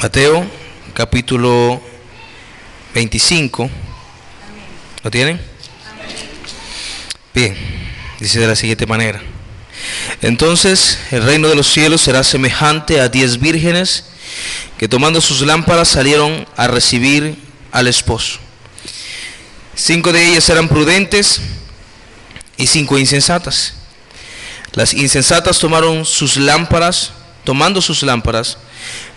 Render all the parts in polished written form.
Mateo capítulo 25. ¿Lo tienen? Bien, dice de la siguiente manera: entonces el reino de los cielos será semejante a 10 vírgenes que, tomando sus lámparas, salieron a recibir al esposo. 5 de ellas eran prudentes y 5 insensatas. Las insensatas tomando sus lámparas,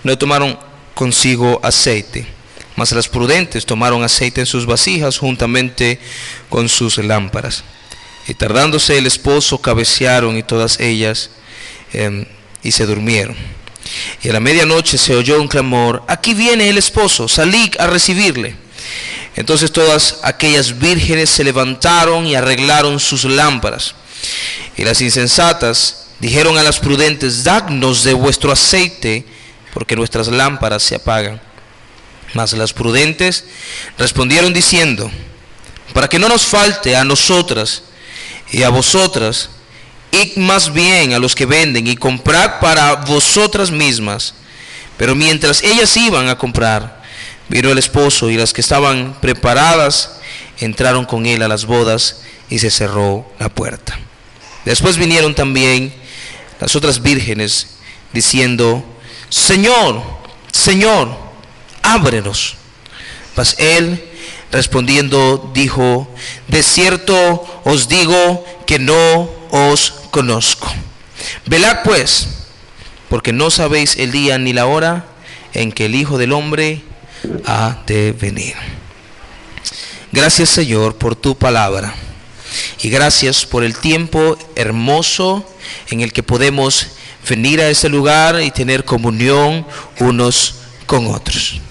no tomaron consigo aceite, mas las prudentes tomaron aceite en sus vasijas juntamente con sus lámparas. Y tardándose el esposo, cabecearon y todas ellas y se durmieron. Y a la medianoche se oyó un clamor: aquí viene el esposo, salid a recibirle. Entonces todas aquellas vírgenes se levantaron y arreglaron sus lámparas. Y las insensatas dijeron a las prudentes: dadnos de vuestro aceite, porque nuestras lámparas se apagan. Mas las prudentes respondieron diciendo: para que no nos falte a nosotras y a vosotras, id más bien a los que venden y comprad para vosotras mismas. Pero mientras ellas iban a comprar, vino el esposo, y las que estaban preparadas entraron con él a las bodas, y se cerró la puerta. Después vinieron también las otras vírgenes, diciendo: Señor, Señor, ábrenos. Mas él, respondiendo, dijo: de cierto os digo que no os conozco. Velad pues, porque no sabéis el día ni la hora en que el Hijo del Hombre ha de venir. Gracias, Señor, por tu palabra, y gracias por el tiempo hermoso en el que podemos venir a este lugar y tener comunión unos con otros.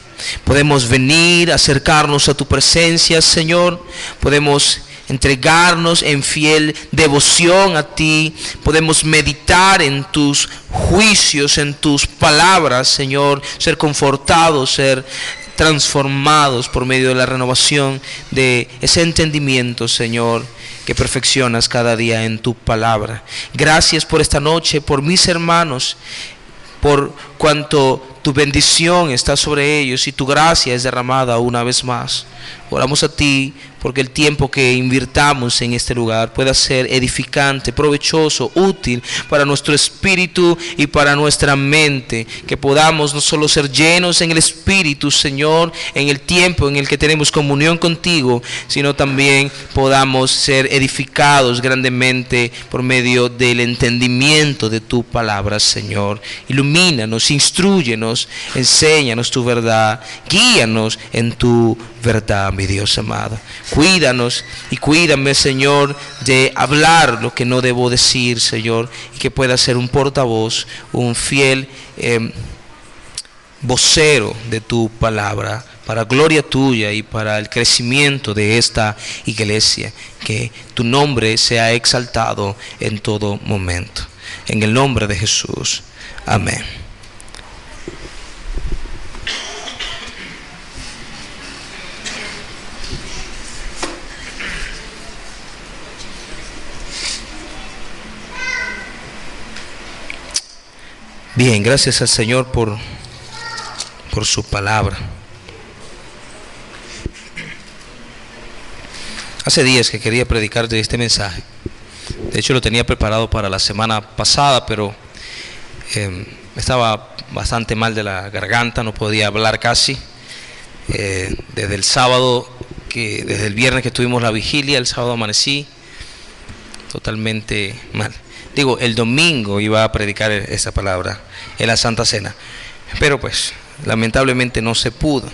Podemos venir, acercarnos a tu presencia, Señor. Podemos entregarnos en fiel devoción a ti. Podemos meditar en tus juicios, en tus palabras, Señor. Ser confortados, ser transformados por medio de la renovación de ese entendimiento, Señor, que perfeccionas cada día en tu palabra. Gracias por esta noche, por mis hermanos, por cuanto tu bendición está sobre ellos y tu gracia es derramada una vez más. Oramos a ti porque el tiempo que invirtamos en este lugar pueda ser edificante, provechoso, útil para nuestro espíritu y para nuestra mente. Que podamos no solo ser llenos en el espíritu, Señor, en el tiempo en el que tenemos comunión contigo, sino también podamos ser edificados grandemente por medio del entendimiento de tu palabra, Señor. Ilumínanos, instrúyenos, enséñanos tu verdad, guíanos en tu verdad, mi Dios amado. Cuídanos y cuídame, Señor, de hablar lo que no debo decir, Señor, y que pueda ser un portavoz, un fiel vocero de tu palabra, para gloria tuya y para el crecimiento de esta iglesia. Que tu nombre sea exaltado en todo momento. En el nombre de Jesús. Amén. Bien, gracias al Señor por su palabra. Hace días que quería predicarte este mensaje. De hecho lo tenía preparado para la semana pasada, pero estaba bastante mal de la garganta, no podía hablar casi. Desde el sábado, desde el viernes que tuvimos la vigilia, el sábado amanecí totalmente mal. Digo, el domingo iba a predicar esa palabra en la Santa Cena, pero pues lamentablemente no se pudo.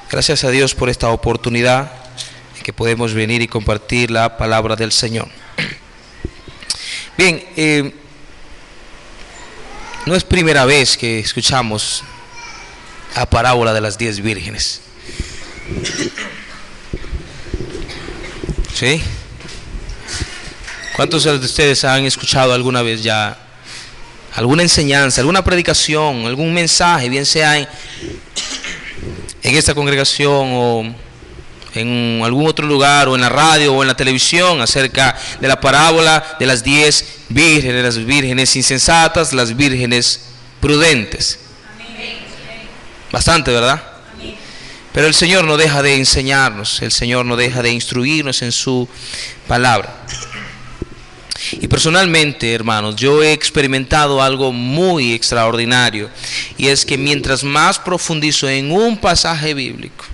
Gracias a Dios por esta oportunidad que podemos venir y compartir la palabra del Señor. Bien, no es primera vez que escuchamos la parábola de las 10 vírgenes. ¿Sí? ¿Cuántos de ustedes han escuchado alguna vez ya alguna enseñanza, alguna predicación, algún mensaje, bien sea en esta congregación o en algún otro lugar, o en la radio o en la televisión, acerca de la parábola de las 10 vírgenes, las vírgenes insensatas, las vírgenes prudentes? Bastante, ¿verdad? Pero el Señor no deja de enseñarnos, el Señor no deja de instruirnos en su palabra. Y personalmente, hermanos, yo he experimentado algo muy extraordinario, y es que mientras más profundizo en un pasaje bíblico,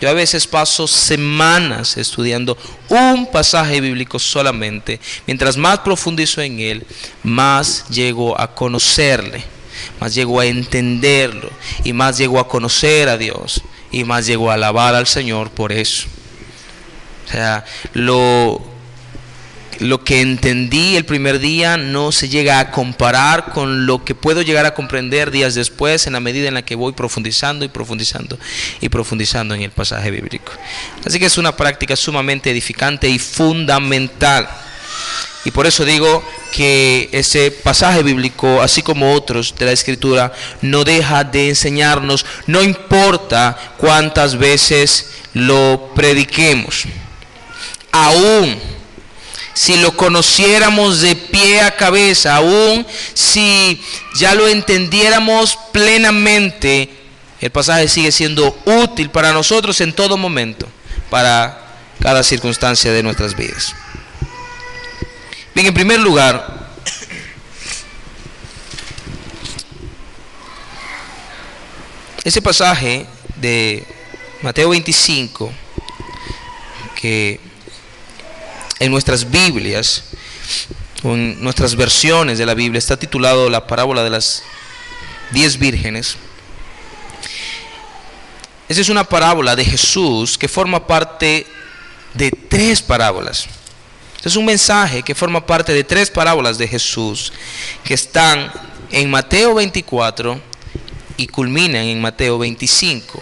yo a veces paso semanas estudiando un pasaje bíblico solamente, mientras más profundizo en él, más llego a conocerle, más llego a entenderlo, y más llego a conocer a Dios, y más llego a alabar al Señor por eso. O sea, lo que entendí el primer día no se llega a comparar con lo que puedo llegar a comprender días después, en la medida en la que voy profundizando y profundizando y profundizando en el pasaje bíblico. Así que es una práctica sumamente edificante y fundamental. Y por eso digo que ese pasaje bíblico, así como otros de la Escritura, no deja de enseñarnos, no importa cuántas veces lo prediquemos. Aún si lo conociéramos de pie a cabeza, aún si ya lo entendiéramos plenamente, el pasaje sigue siendo útil para nosotros en todo momento, para cada circunstancia de nuestras vidas. Bien, en primer lugar, ese pasaje de Mateo 25, que en nuestras Biblias, o en nuestras versiones de la Biblia, está titulado la parábola de las 10 vírgenes. Esa es una parábola de Jesús que forma parte de 3 parábolas. Es un mensaje que forma parte de 3 parábolas de Jesús que están en Mateo 24 y culminan en Mateo 25.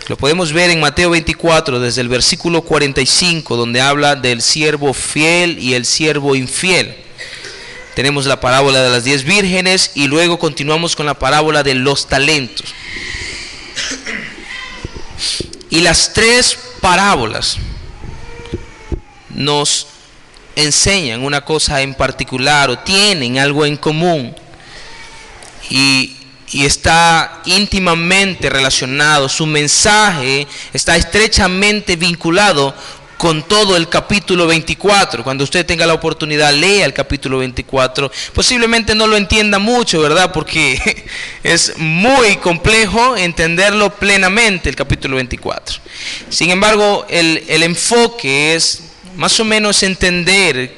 Lo podemos ver en Mateo 24 desde el versículo 45, donde habla del siervo fiel y el siervo infiel. Tenemos la parábola de las 10 vírgenes y luego continuamos con la parábola de los talentos. Y las 3 parábolas nos enseñan una cosa en particular, o tienen algo en común, y está íntimamente relacionado. Su mensaje está estrechamente vinculado con todo el capítulo 24. Cuando usted tenga la oportunidad, lea el capítulo 24. Posiblemente no lo entienda mucho, ¿verdad? Porque es muy complejo entenderlo plenamente, el capítulo 24. Sin embargo, el enfoque es más o menos entender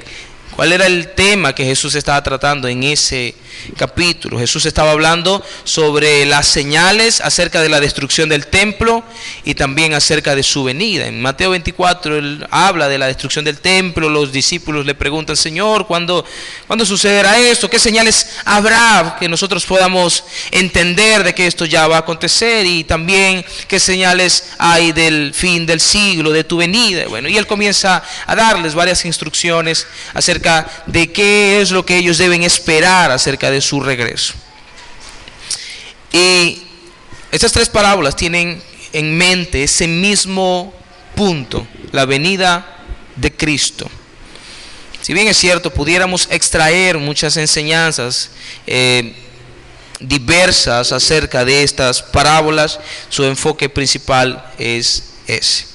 cuál era el tema que Jesús estaba tratando en ese capítulo. Jesús estaba hablando sobre las señales acerca de la destrucción del templo y también acerca de su venida. En Mateo 24 él habla de la destrucción del templo. Los discípulos le preguntan: Señor, ¿cuándo sucederá esto? ¿Qué señales habrá que nosotros podamos entender de que esto ya va a acontecer? Y también, ¿qué señales hay del fin del siglo, de tu venida? Bueno, y él comienza a darles varias instrucciones acerca de qué es lo que ellos deben esperar acerca de su regreso. Y estas 3 parábolas tienen en mente ese mismo punto: la venida de Cristo. Si bien es cierto, pudiéramos extraer muchas enseñanzas diversas acerca de estas parábolas, su enfoque principal es ese.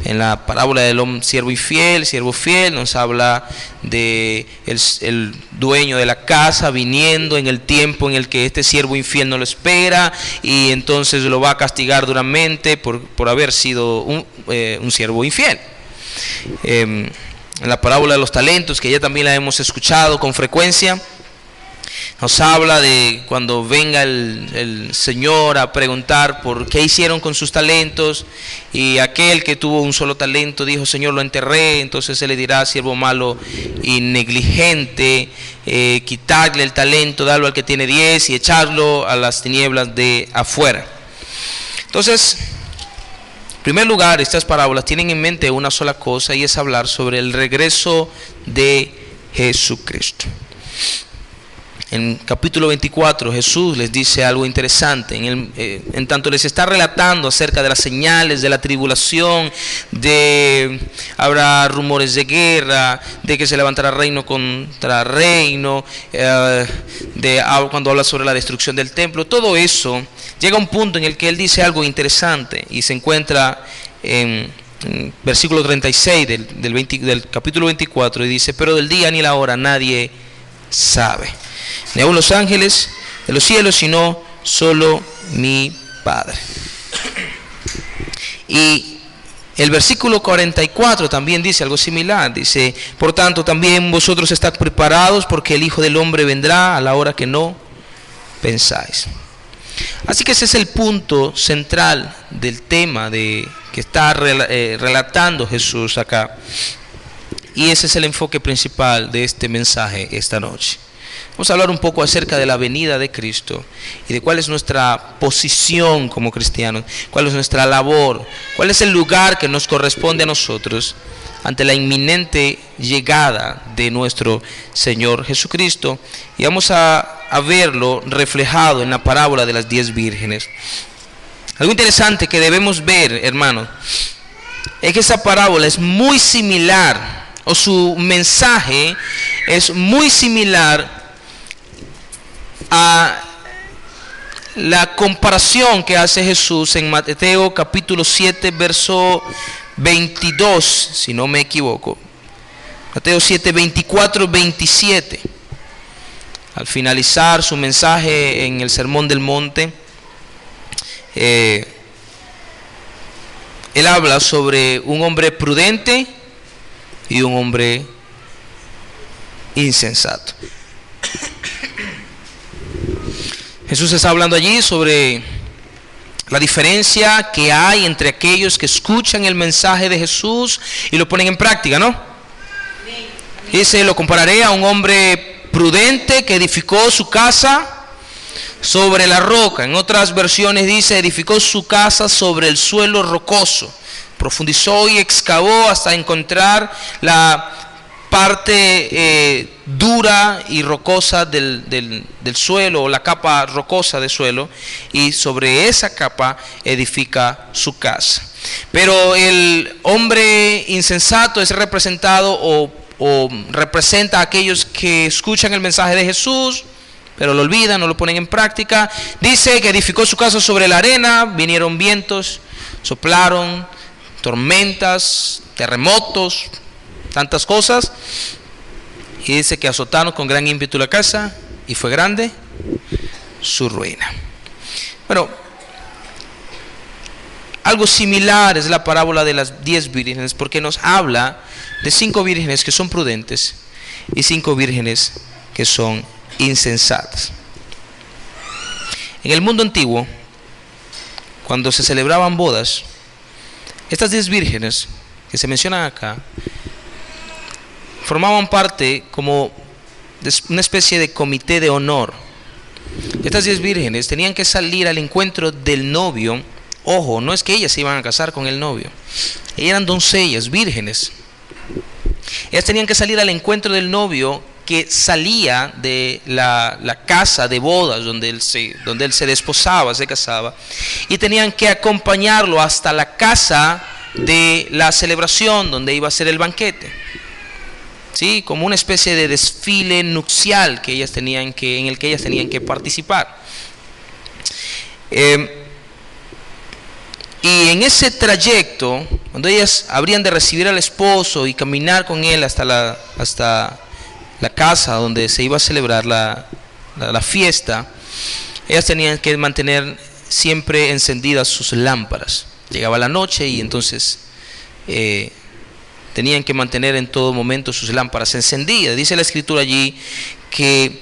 En la parábola del siervo infiel, siervo fiel, nos habla de el dueño de la casa viniendo en el tiempo en el que este siervo infiel no lo espera, y entonces lo va a castigar duramente por haber sido un siervo infiel. En la parábola de los talentos, que ya también la hemos escuchado con frecuencia, nos habla de cuando venga el Señor a preguntar por qué hicieron con sus talentos, y aquel que tuvo un solo talento dijo: Señor, lo enterré. Entonces Él le dirá: siervo malo y negligente, quitarle el talento, darlo al que tiene 10 y echarlo a las tinieblas de afuera. Entonces, en primer lugar, estas parábolas tienen en mente una sola cosa, y es hablar sobre el regreso de Jesucristo. En capítulo 24 Jesús les dice algo interesante, en tanto les está relatando acerca de las señales de la tribulación, habrá rumores de guerra, de que se levantará reino contra reino, cuando habla sobre la destrucción del templo. Todo eso llega a un punto en el que él dice algo interesante y se encuentra en versículo 36 del capítulo 24, y dice: pero del día ni la hora nadie sabe, ni aun los ángeles de los cielos, sino solo mi Padre. Y el versículo 44 también dice algo similar. Dice: por tanto también vosotros estad preparados, porque el Hijo del Hombre vendrá a la hora que no pensáis. Así que ese es el punto central del tema que está relatando Jesús acá. Y ese es el enfoque principal de este mensaje esta noche. Vamos a hablar un poco acerca de la venida de Cristo y de cuál es nuestra posición como cristianos, cuál es nuestra labor, cuál es el lugar que nos corresponde a nosotros ante la inminente llegada de nuestro Señor Jesucristo. Y vamos a verlo reflejado en la parábola de las 10 vírgenes. Algo interesante que debemos ver, hermanos, es que esa parábola es muy similar, o su mensaje es muy similar a la comparación que hace Jesús en Mateo capítulo 7, verso 22, si no me equivoco. Mateo 7, 24, 27. Al finalizar su mensaje en el Sermón del Monte, él habla sobre un hombre prudente y un hombre insensato. Jesús está hablando allí sobre la diferencia que hay entre aquellos que escuchan el mensaje de Jesús y lo ponen en práctica, ¿no? Dice: lo compararé a un hombre prudente que edificó su casa sobre la roca. En otras versiones dice: edificó su casa sobre el suelo rocoso. Profundizó y excavó hasta encontrar la parte dura y rocosa del suelo, o la capa rocosa del suelo, y sobre esa capa edifica su casa. Pero el hombre insensato es representado o representa a aquellos que escuchan el mensaje de Jesús, pero lo olvidan, no lo ponen en práctica. Dice que edificó su casa sobre la arena, vinieron vientos, soplaron, tormentas, terremotos, tantas cosas, y dice que azotaron con gran ímpetu la casa, y fue grande su ruina. Bueno, algo similar es la parábola de las 10 vírgenes, porque nos habla de 5 vírgenes que son prudentes y 5 vírgenes que son insensatas. En el mundo antiguo, cuando se celebraban bodas, estas 10 vírgenes que se mencionan acá formaban parte como de una especie de comité de honor. Estas 10 vírgenes tenían que salir al encuentro del novio. Ojo, no es que ellas se iban a casar con el novio, ellas eran doncellas, vírgenes. Ellas tenían que salir al encuentro del novio, que salía de la casa de bodas donde él se desposaba, se casaba, y tenían que acompañarlo hasta la casa de la celebración donde iba a ser el banquete, ¿sí? Como una especie de desfile nupcial en el que ellas tenían que participar. Y en ese trayecto, cuando ellas habrían de recibir al esposo y caminar con él hasta la casa donde se iba a celebrar la fiesta, ellas tenían que mantener siempre encendidas sus lámparas. Llegaba la noche y entonces tenían que mantener en todo momento sus lámparas encendidas. Dice la escritura allí que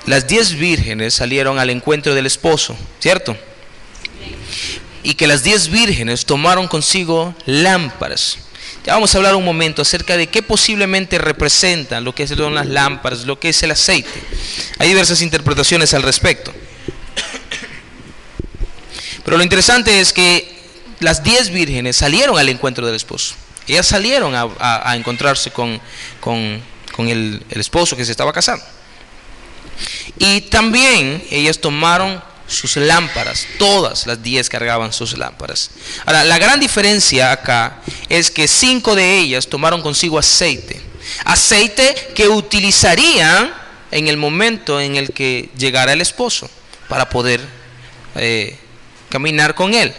las 10 vírgenes salieron al encuentro del esposo, ¿cierto? Y que las 10 vírgenes tomaron consigo lámparas. Ya vamos a hablar un momento acerca de qué posiblemente representan lo que son las lámparas, lo que es el aceite. Hay diversas interpretaciones al respecto. Pero lo interesante es que las 10 vírgenes salieron al encuentro del esposo. Ellas salieron a encontrarse con el esposo que se estaba casando. Y también ellas tomaron sus lámparas, todas las 10 cargaban sus lámparas. Ahora, la gran diferencia acá es que 5 de ellas tomaron consigo aceite, aceite que utilizarían en el momento en el que llegara el esposo para poder caminar con él.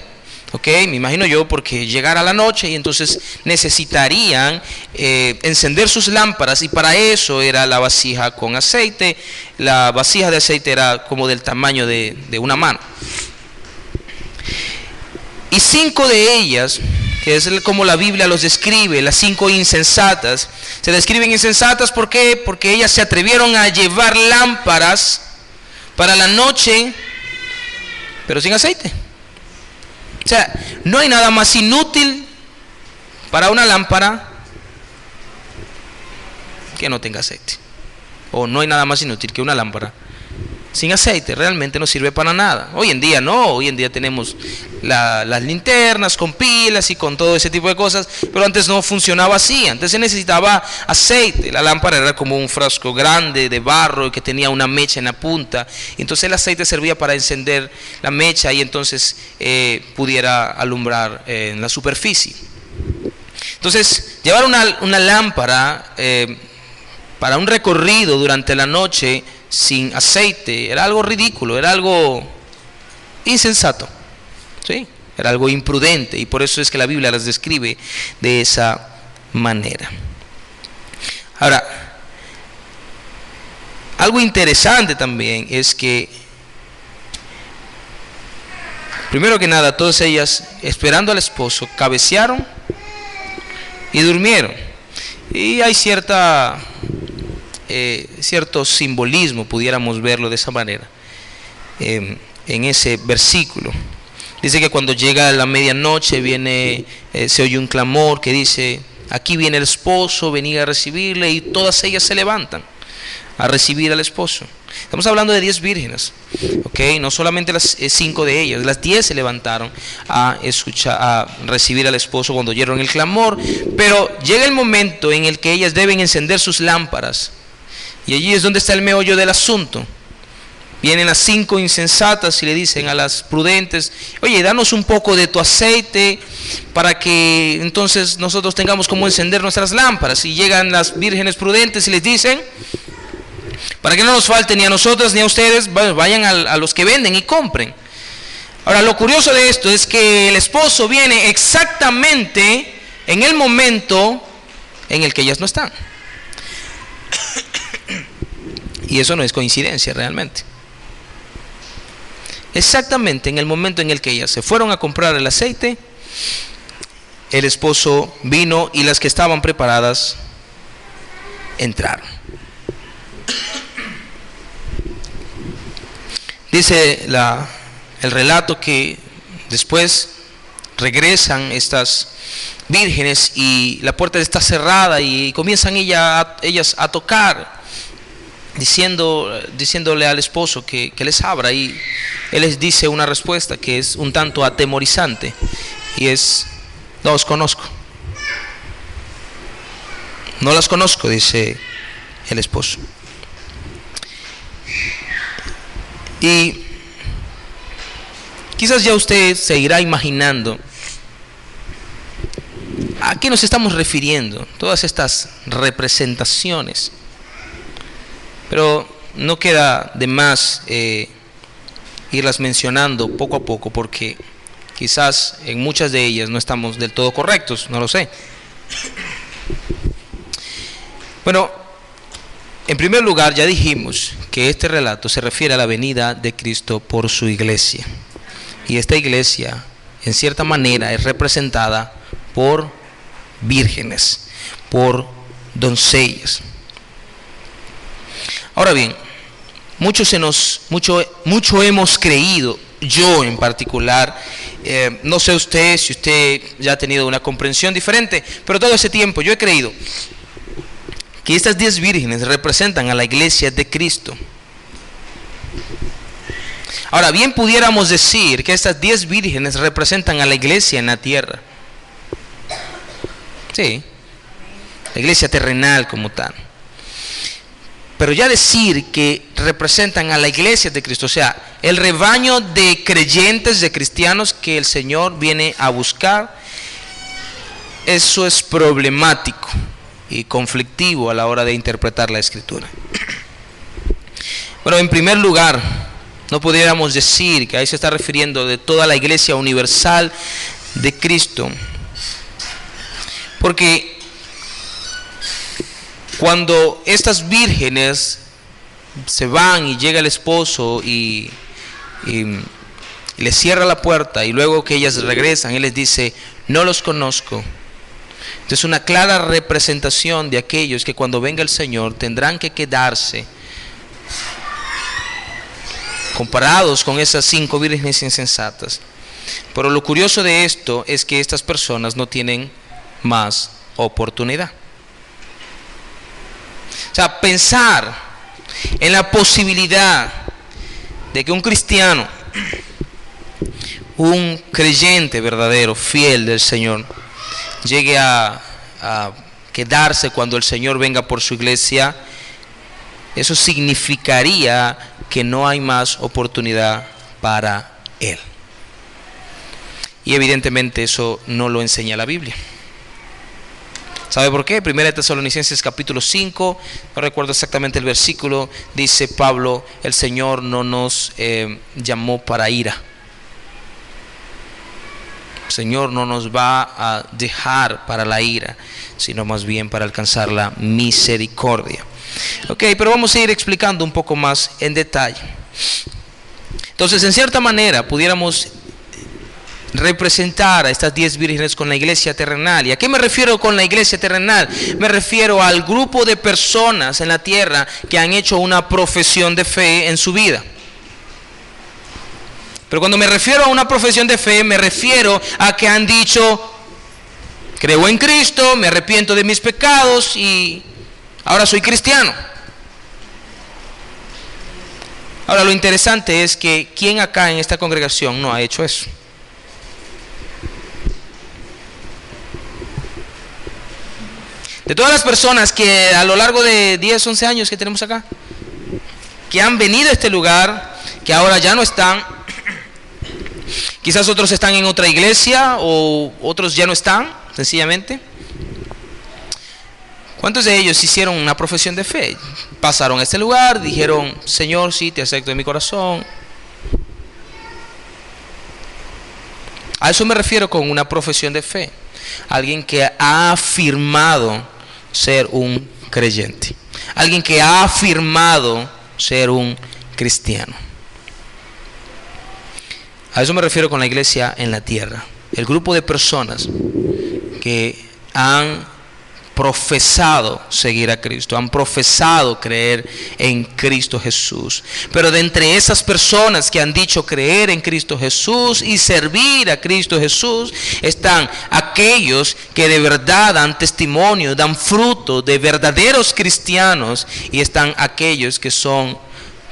Ok, me imagino yo, porque llegara la noche y entonces necesitarían encender sus lámparas, y para eso era la vasija con aceite. La vasija de aceite era como del tamaño de una mano. Y 5 de ellas, que es como la Biblia los describe, las 5 insensatas, se describen insensatas, ¿por qué? Porque ellas se atrevieron a llevar lámparas para la noche, pero sin aceite. O sea, no hay nada más inútil para una lámpara que no tenga aceite. O no hay nada más inútil que una lámpara sin aceite. Realmente no sirve para nada. Hoy en día no, hoy en día tenemos las linternas con pilas y con todo ese tipo de cosas, pero antes no funcionaba así. Antes se necesitaba aceite. La lámpara era como un frasco grande de barro que tenía una mecha en la punta, y entonces el aceite servía para encender la mecha y entonces pudiera alumbrar en la superficie. Entonces, llevar una lámpara para un recorrido durante la noche sin aceite era algo ridículo, era algo insensato, ¿sí? Era algo imprudente, y por eso es que la Biblia las describe de esa manera. Ahora, algo interesante también es que, primero que nada, todas ellas, esperando al esposo, cabecearon y durmieron. Y hay cierto simbolismo, pudiéramos verlo de esa manera, en ese versículo. Dice que cuando llega la medianoche se oye un clamor que dice: aquí viene el esposo, venid a recibirle, y todas ellas se levantan a recibir al esposo. Estamos hablando de 10 vírgenes, ¿okay? No solamente las 5 de ellas, las 10 se levantaron a recibir al esposo cuando oyeron el clamor. Pero llega el momento en el que ellas deben encender sus lámparas, y allí es donde está el meollo del asunto. Vienen las 5 insensatas y le dicen a las prudentes: oye, danos un poco de tu aceite para que entonces nosotros tengamos cómo encender nuestras lámparas. Y llegan las vírgenes prudentes y les dicen: para que no nos falte ni a nosotras ni a ustedes, vayan a los que venden y compren. Ahora, lo curioso de esto es que el esposo viene exactamente en el momento en el que ellas no están. Y eso no es coincidencia realmente. Exactamente en el momento en el que ellas se fueron a comprar el aceite, el esposo vino y las que estaban preparadas entraron. Dice el relato que después regresan estas vírgenes y la puerta está cerrada, y comienzan ellas a tocar, diciéndole al esposo que les abra, y él les dice una respuesta que es un tanto atemorizante, y es: no os conozco. No las conozco, dice el esposo. Y quizás ya usted se irá imaginando a qué nos estamos refiriendo, todas estas representaciones. Pero no queda de más irlas mencionando poco a poco, porque quizás en muchas de ellas no estamos del todo correctos, no lo sé. Bueno, en primer lugar, ya dijimos que este relato se refiere a la venida de Cristo por su iglesia. Y esta iglesia, en cierta manera, es representada por vírgenes, por doncellas. Ahora bien, mucho hemos creído, yo en particular, no sé usted, si usted ya ha tenido una comprensión diferente, pero todo ese tiempo yo he creído que estas 10 vírgenes representan a la iglesia de Cristo. Ahora bien, pudiéramos decir que estas 10 vírgenes representan a la iglesia en la tierra. Sí, la iglesia terrenal como tal. Pero ya decir que representan a la iglesia de Cristo, o sea, el rebaño de creyentes, de cristianos que el Señor viene a buscar, eso es problemático y conflictivo a la hora de interpretar la Escritura. Bueno, en primer lugar, no pudiéramos decir que ahí se está refiriendo de toda la iglesia universal de Cristo, porque cuando estas vírgenes se van y llega el esposo y les cierra la puerta, y luego que ellas regresan, Él les dice: no los conozco. Entonces, una clara representación de aquellos que cuando venga el Señor tendrán que quedarse, comparados con esas 5 vírgenes insensatas. Pero lo curioso de esto es que estas personas no tienen más oportunidad. O sea, pensar en la posibilidad de que un cristiano, un creyente verdadero, fiel del Señor, llegue a quedarse cuando el Señor venga por su iglesia, eso significaría que no hay más oportunidad para él. Y evidentemente eso no lo enseña la Biblia. ¿Sabe por qué? 1 Tesalonicenses capítulo 5, no recuerdo exactamente el versículo, dice Pablo: el Señor no nos llamó para ira. El Señor no nos va a dejar para la ira, sino más bien para alcanzar la misericordia. Ok, pero vamos a ir explicando un poco más en detalle. Entonces, en cierta manera, pudiéramos representar a estas 10 vírgenes con la iglesia terrenal. ¿Y a qué me refiero con la iglesia terrenal? Me refiero al grupo de personas en la tierra que han hecho una profesión de fe en su vida. Pero cuando me refiero a una profesión de fe, me refiero a que han dicho: creo en Cristo, me arrepiento de mis pecados y ahora soy cristiano. Ahora, lo interesante es que ¿quién acá en esta congregación no ha hecho eso? De todas las personas que a lo largo de 10, 11 años que tenemos acá, que han venido a este lugar, que ahora ya no están, quizás otros están en otra iglesia o otros ya no están, sencillamente. ¿Cuántos de ellos hicieron una profesión de fe? Pasaron a este lugar, dijeron: Señor, sí, te acepto en mi corazón. A eso me refiero con una profesión de fe. Alguien que ha afirmado ser un creyente. Alguien que ha afirmado ser un cristiano. A eso me refiero con la iglesia en la tierra. El grupo de personas que han profesado seguir a Cristo, han profesado creer en Cristo Jesús. Pero de entre esas personas que han dicho creer en Cristo Jesús y servir a Cristo Jesús, están aquellos que de verdad dan testimonio, dan fruto de verdaderos cristianos, y están aquellos que son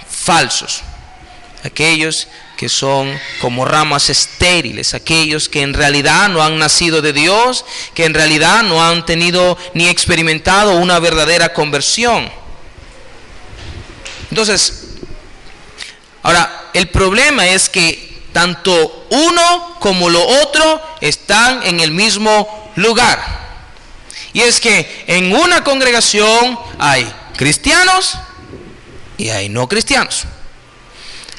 falsos, aquellos que son como ramas estériles, aquellos que en realidad no han nacido de Dios, que en realidad no han tenido ni experimentado una verdadera conversión. Entonces, ahora, el problema es que tanto uno como lo otro están en el mismo lugar. Y es que en una congregación hay cristianos y hay no cristianos.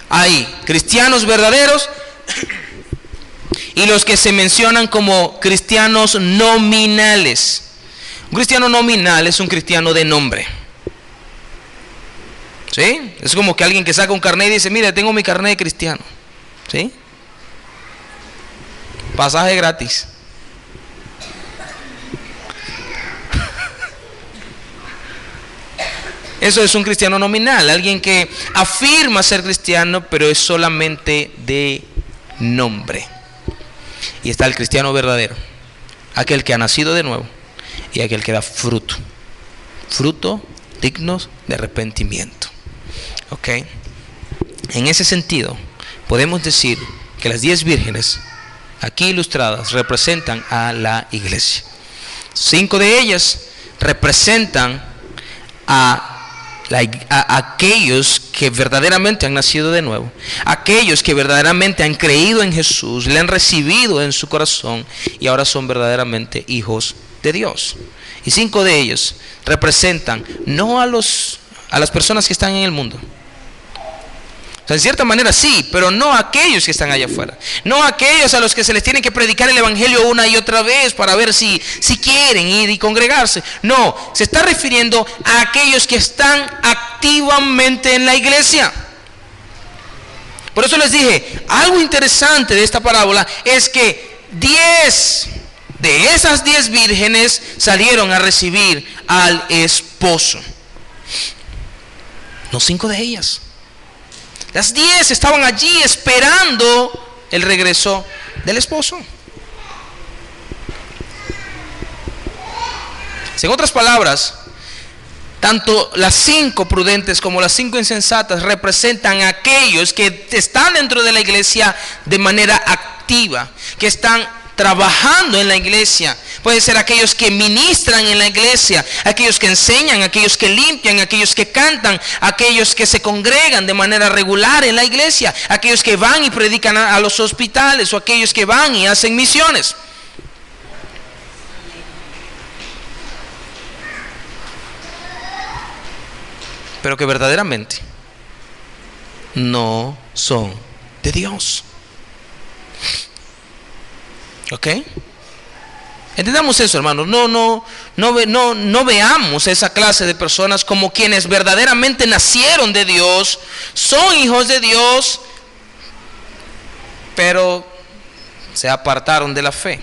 Hay cristianos verdaderos y los que se mencionan como cristianos nominales. Un cristiano nominal es un cristiano de nombre. ¿Sí? Es como que alguien que saca un carnet y dice: mira, tengo mi carnet de cristiano. ¿Sí? Pasaje gratis. Eso es un cristiano nominal, alguien que afirma ser cristiano, pero es solamente de nombre. Y está el cristiano verdadero, aquel que ha nacido de nuevo y aquel que da fruto dignos de arrepentimiento. ¿Ok? En ese sentido, podemos decir que las 10 vírgenes aquí ilustradas representan a la iglesia. 5 de ellas representan a aquellos que verdaderamente han nacido de nuevo, aquellos que verdaderamente han creído en Jesús, le han recibido en su corazón y ahora son verdaderamente hijos de Dios. Y 5 de ellos representan no a las personas que están en el mundo. O sea, en cierta manera sí, pero no a aquellos que están allá afuera. No a aquellos a los que se les tiene que predicar el evangelio una y otra vez para ver si quieren ir y congregarse. No, se está refiriendo a aquellos que están activamente en la iglesia. Por eso les dije, algo interesante de esta parábola es que 10 de esas 10 vírgenes salieron a recibir al esposo. No 5 de ellas. Las 10 estaban allí esperando el regreso del esposo. En otras palabras, tanto las 5 prudentes como las 5 insensatas representan a aquellos que están dentro de la iglesia de manera activa, que están trabajando en la iglesia. Puede ser aquellos que ministran en la iglesia, aquellos que enseñan, aquellos que limpian, aquellos que cantan, aquellos que se congregan de manera regular en la iglesia, aquellos que van y predican a los hospitales, o aquellos que van y hacen misiones. Pero que verdaderamente no son de Dios. ¿Ok? Entendamos eso, hermanos. No veamos esa clase de personas como quienes verdaderamente nacieron de Dios, son hijos de Dios, pero se apartaron de la fe.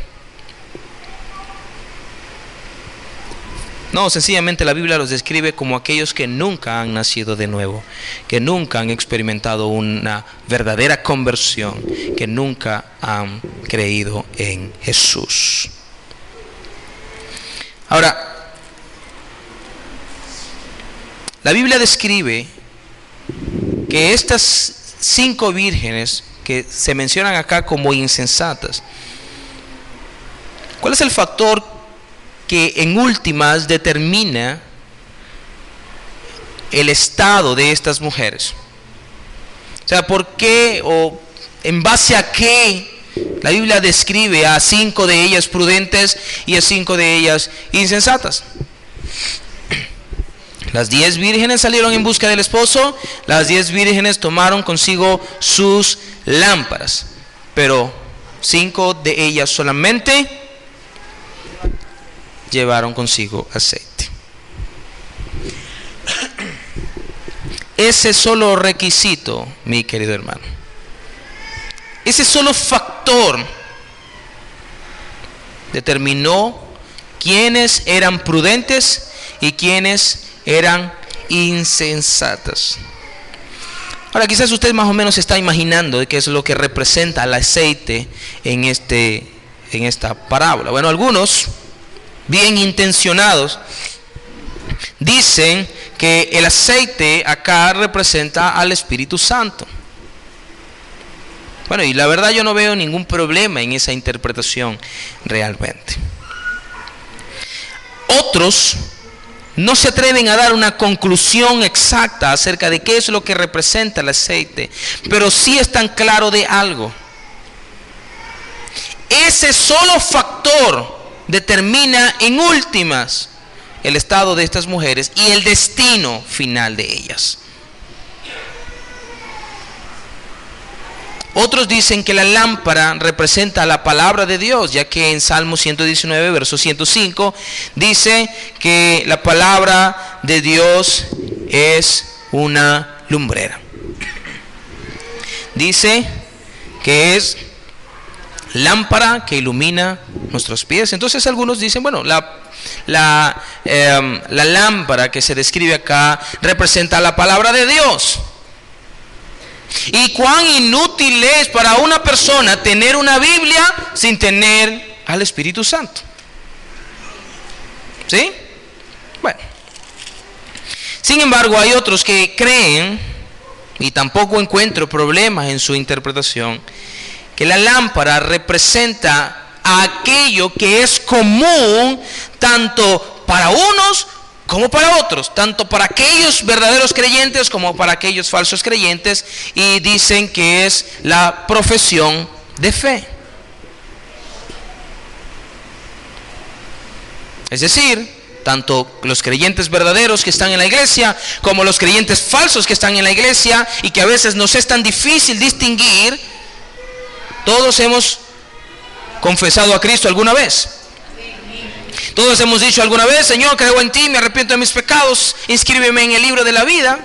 No, sencillamente la Biblia los describe como aquellos que nunca han nacido de nuevo, que nunca han experimentado una verdadera conversión, que nunca han creído en Jesús. Ahora, la Biblia describe que estas 5 vírgenes que se mencionan acá como insensatas, ¿cuál es el factor que en últimas determina el estado de estas mujeres? O sea, ¿por qué o en base a qué la Biblia describe a 5 de ellas prudentes y a 5 de ellas insensatas? Las 10 vírgenes salieron en busca del esposo, las 10 vírgenes tomaron consigo sus lámparas, pero 5 de ellas solamente llevaron consigo aceite. Ese solo requisito, mi querido hermano, ese solo factor determinó quiénes eran prudentes y quiénes eran insensatas. Ahora, quizás usted más o menos se está imaginando de qué es lo que representa el aceite en esta parábola. Bueno, algunos bien intencionados dicen que el aceite acá representa al Espíritu Santo. Bueno, y la verdad yo no veo ningún problema en esa interpretación realmente. Otros no se atreven a dar una conclusión exacta acerca de qué es lo que representa el aceite, pero sí están claros de algo. Ese solo factor determina en últimas el estado de estas mujeres y el destino final de ellas. Otros dicen que la lámpara representa la palabra de Dios, ya que en Salmo 119, verso 105, dice que la palabra de Dios es una lumbrera. Dice que es lámpara que ilumina nuestros pies. Entonces algunos dicen, bueno, la lámpara que se describe acá representa la palabra de Dios. Y cuán inútil es para una persona tener una Biblia sin tener al Espíritu Santo. ¿Sí? Bueno. Sin embargo, hay otros que creen, y tampoco encuentro problemas en su interpretación, que la lámpara representa aquello que es común tanto para unos como para otros, tanto para aquellos verdaderos creyentes como para aquellos falsos creyentes, y dicen que es la profesión de fe. Es decir, tanto los creyentes verdaderos que están en la iglesia como los creyentes falsos que están en la iglesia, y que a veces nos es tan difícil distinguir, todos hemos confesado a Cristo alguna vez. Todos hemos dicho alguna vez: Señor, creo en ti, me arrepiento de mis pecados, inscríbeme en el libro de la vida.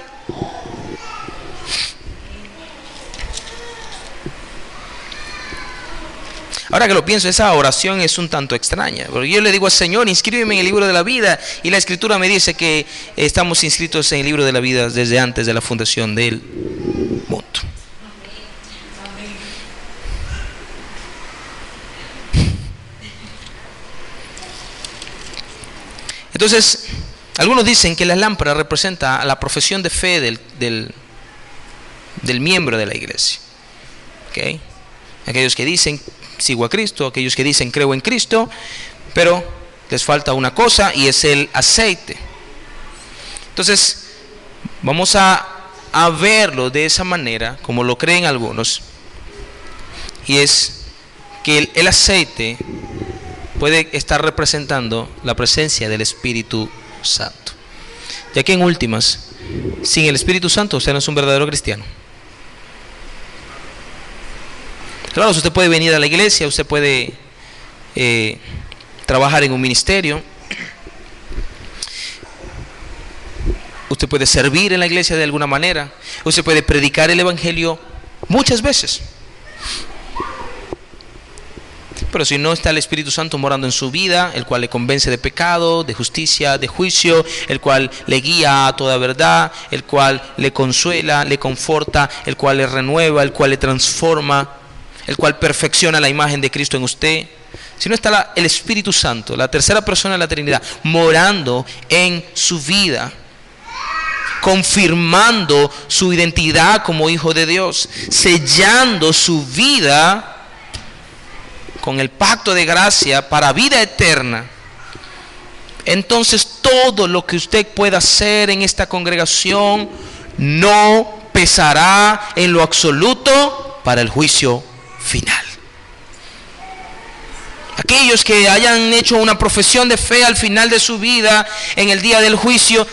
Ahora que lo pienso, esa oración es un tanto extraña, porque yo le digo al Señor: inscríbeme en el libro de la vida, y la Escritura me dice que estamos inscritos en el libro de la vida desde antes de la fundación del mundo. Entonces, algunos dicen que la lámpara representa la profesión de fe del miembro de la iglesia. ¿Okay? Aquellos que dicen: sigo a Cristo, aquellos que dicen: creo en Cristo, pero les falta una cosa, y es el aceite. Entonces, vamos a verlo de esa manera, como lo creen algunos, y es que el aceite puede estar representando la presencia del Espíritu Santo, ya que en últimas, sin el Espíritu Santo usted no es un verdadero cristiano. Claro, usted puede venir a la iglesia, usted puede trabajar en un ministerio, usted puede servir en la iglesia de alguna manera, usted puede predicar el evangelio muchas veces, pero si no está el Espíritu Santo morando en su vida, el cual le convence de pecado, de justicia, de juicio, el cual le guía a toda verdad, el cual le consuela, le conforta, el cual le renueva, el cual le transforma, el cual perfecciona la imagen de Cristo en usted. Si no está el Espíritu Santo, la tercera persona de la Trinidad, morando en su vida, confirmando su identidad como hijo de Dios, sellando su vida con el pacto de gracia para vida eterna, entonces todo lo que usted pueda hacer en esta congregación no pesará en lo absoluto para el juicio final. Aquellos que hayan hecho una profesión de fe al final de su vida, en el día del juicio,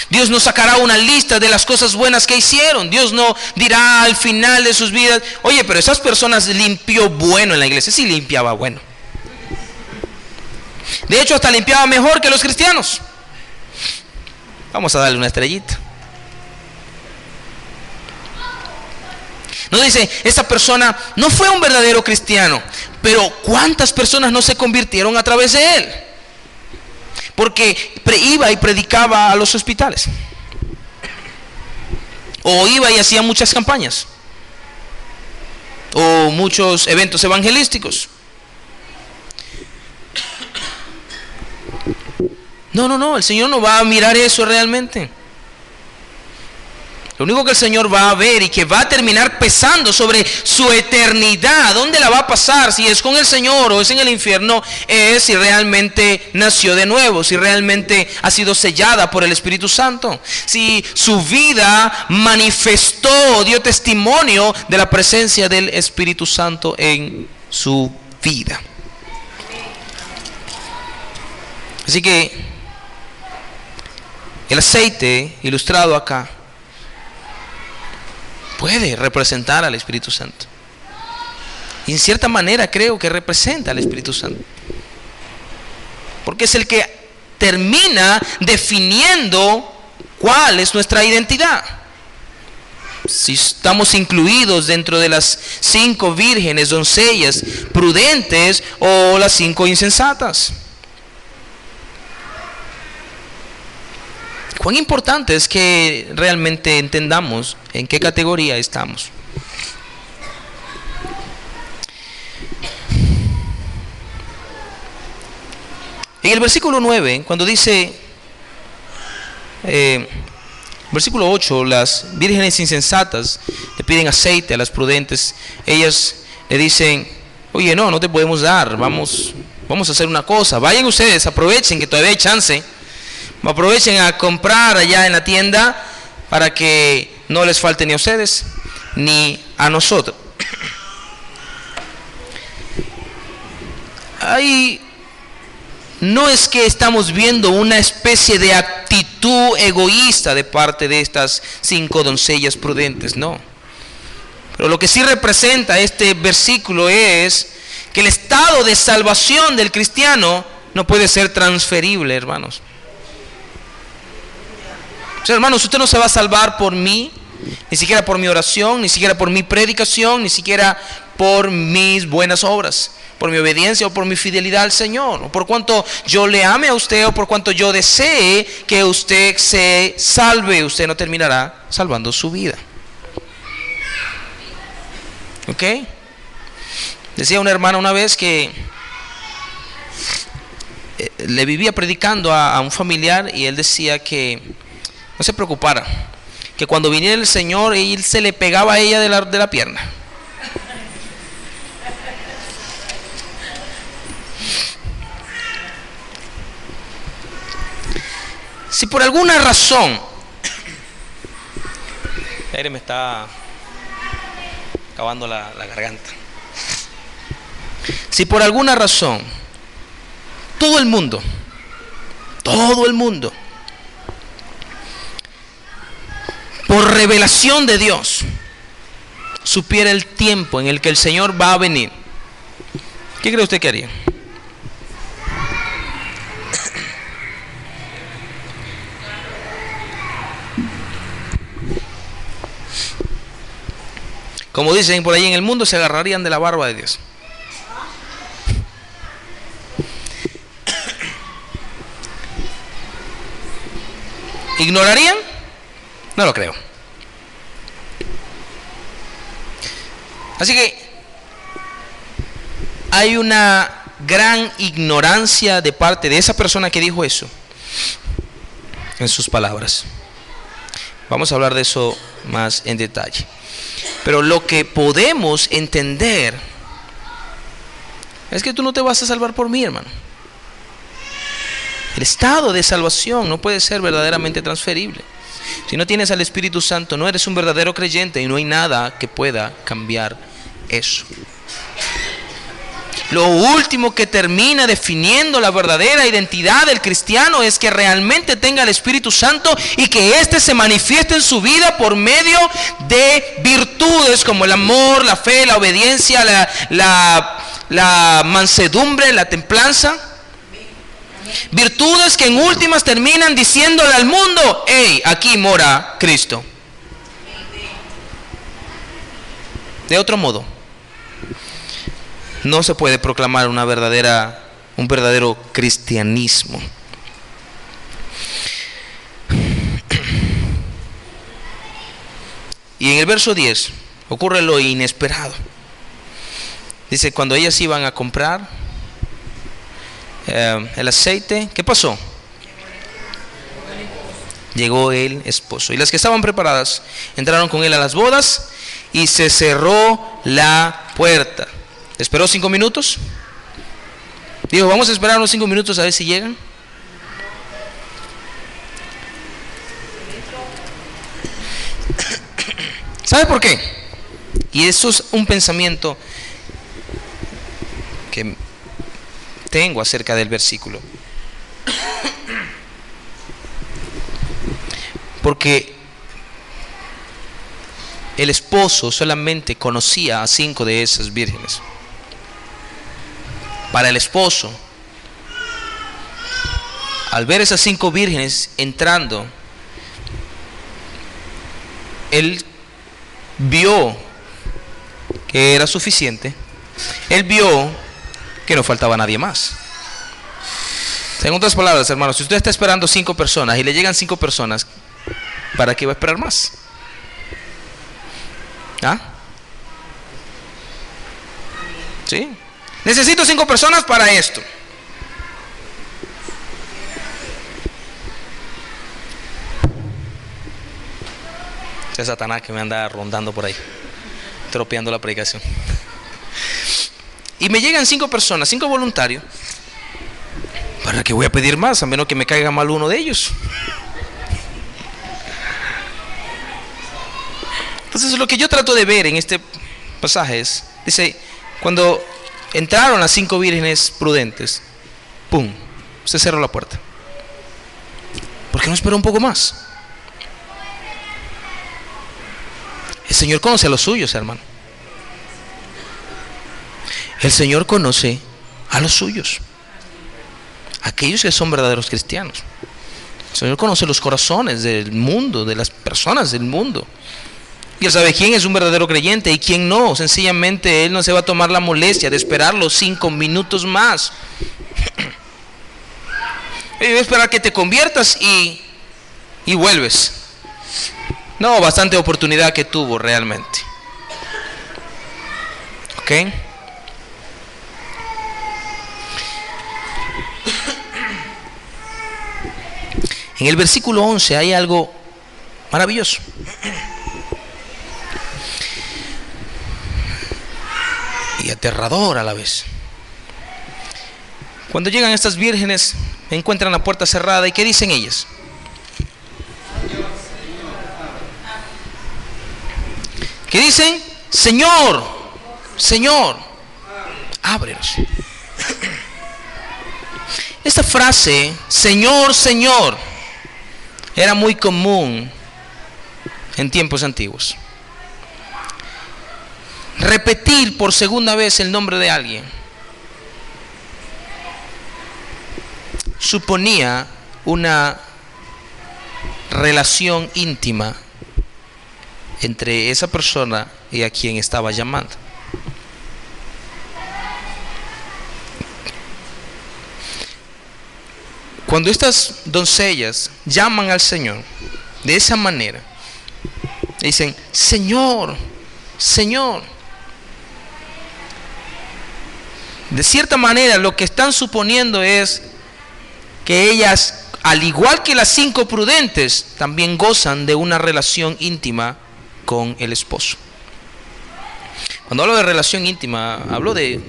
Dios no sacará una lista de las cosas buenas que hicieron. Dios no dirá al final de sus vidas: oye, pero esas personas limpió bueno en la iglesia. Sí, limpiaba bueno. De hecho, hasta limpiaba mejor que los cristianos. Vamos a darle una estrellita. No dice: esta persona no fue un verdadero cristiano, pero ¿cuántas personas no se convirtieron a través de él? Porque iba y predicaba a los hospitales, o iba y hacía muchas campañas, o muchos eventos evangelísticos. No, el Señor no va a mirar eso realmente. Lo único que el Señor va a ver y que va a terminar pesando sobre su eternidad, ¿dónde la va a pasar? Si es con el Señor o es en el infierno, es si realmente nació de nuevo, si realmente ha sido sellada por el Espíritu Santo, si su vida manifestó, dio testimonio de la presencia del Espíritu Santo en su vida. Así que el aceite ilustrado acá puede representar al Espíritu Santo. Y en cierta manera creo que representa al Espíritu Santo, porque es el que termina definiendo cuál es nuestra identidad. Si estamos incluidos dentro de las 5 vírgenes, doncellas prudentes, o las 5 insensatas. Cuán importante es que realmente entendamos en qué categoría estamos. En el versículo 9, cuando dice, versículo 8, las vírgenes insensatas le piden aceite a las prudentes. Ellas le dicen: oye, no te podemos dar, vamos a hacer una cosa, vayan ustedes, aprovechen que todavía hay chance. Aprovechen a comprar allá en la tienda para que no les falte ni a ustedes ni a nosotros. Ahí no es que estamos viendo una especie de actitud egoísta de parte de estas 5 doncellas prudentes, no. Pero lo que sí representa este versículo es que el estado de salvación del cristiano no puede ser transferible, hermanos. O sea, hermanos, usted no se va a salvar por mí, ni siquiera por mi oración, ni siquiera por mi predicación, ni siquiera por mis buenas obras, por mi obediencia o por mi fidelidad al Señor, o por cuanto yo le ame a usted o por cuanto yo desee que usted se salve. Usted no terminará salvando su vida. ¿Ok? Decía una hermana una vez que le vivía predicando a un familiar y él decía que no se preocupara, que cuando viniera el Señor él se le pegaba a ella de la pierna. Si por alguna razón, el aire me está acabando la garganta. Si por alguna razón todo el mundo por revelación de Dios supiera el tiempo en el que el Señor va a venir, ¿qué cree usted que haría? Como dicen por ahí en el mundo, se agarrarían de la barba de Dios. ¿Ignorarían? No lo creo. Así que hay una gran ignorancia de parte de esa persona que dijo eso en sus palabras. Vamos a hablar de eso más en detalle. Pero lo que podemos entender es que tú no te vas a salvar por mí, hermano. El estado de salvación no puede ser verdaderamente transferible. Si no tienes al Espíritu Santo, no eres un verdadero creyente y no hay nada que pueda cambiar eso. Lo último que termina definiendo la verdadera identidad del cristiano es que realmente tenga el Espíritu Santo y que éste se manifieste en su vida por medio de virtudes como el amor, la fe, la obediencia, la mansedumbre, la templanza. Virtudes que en últimas terminan diciéndole al mundo: hey, aquí mora Cristo. De otro modo, no se puede proclamar un verdadero cristianismo. Y en el verso 10 ocurre lo inesperado. Dice, cuando ellas iban a comprar el aceite, ¿qué pasó? Llegó el esposo. Y las que estaban preparadas entraron con él a las bodas y se cerró la puerta. ¿Esperó 5 minutos? Dijo, vamos a esperar unos 5 minutos a ver si llegan. ¿Sabe por qué? Y eso es un pensamiento que tengo acerca del versículo. Porque el esposo solamente conocía a 5 de esas vírgenes. Para el esposo, al ver esas 5 vírgenes entrando, él vio que era suficiente. Él vio que no faltaba nadie más. En otras palabras, hermanos, si usted está esperando 5 personas y le llegan 5 personas, ¿para qué va a esperar más? ¿Ah? ¿Sí? Necesito 5 personas para esto. Es Satanás que me anda rondando por ahí, tropeando la predicación. Y me llegan 5 personas, 5 voluntarios, ¿Para qué voy a pedir más? A menos que me caiga mal uno de ellos. Entonces lo que yo trato de ver en este pasaje es, dice, cuando entraron las 5 vírgenes prudentes, ¡pum!, se cerró la puerta. ¿Por qué no esperó un poco más? El Señor conoce a los suyos, hermano. El Señor conoce a los suyos, aquellos que son verdaderos cristianos. El Señor conoce los corazones del mundo, de las personas del mundo. Y Él sabe quién es un verdadero creyente y quién no. Sencillamente Él no se va a tomar la molestia de esperar los 5 minutos más. Él va a esperar que te conviertas y vuelves. No, bastante oportunidad que tuvo realmente. ¿Ok? En el versículo 11 hay algo maravilloso. Y aterrador a la vez. Cuando llegan estas vírgenes, encuentran la puerta cerrada. ¿Y qué dicen ellas? ¿Qué dicen? Señor, Señor, ábrenos. Esta frase, Señor, Señor, era muy común en tiempos antiguos. Repetir por segunda vez el nombre de alguien suponía una relación íntima entre esa persona y a quien estaba llamando. Cuando estas doncellas llaman al Señor de esa manera, dicen, Señor, Señor. De cierta manera lo que están suponiendo es que ellas, al igual que las 5 prudentes, también gozan de una relación íntima con el esposo. Cuando hablo de relación íntima, hablo de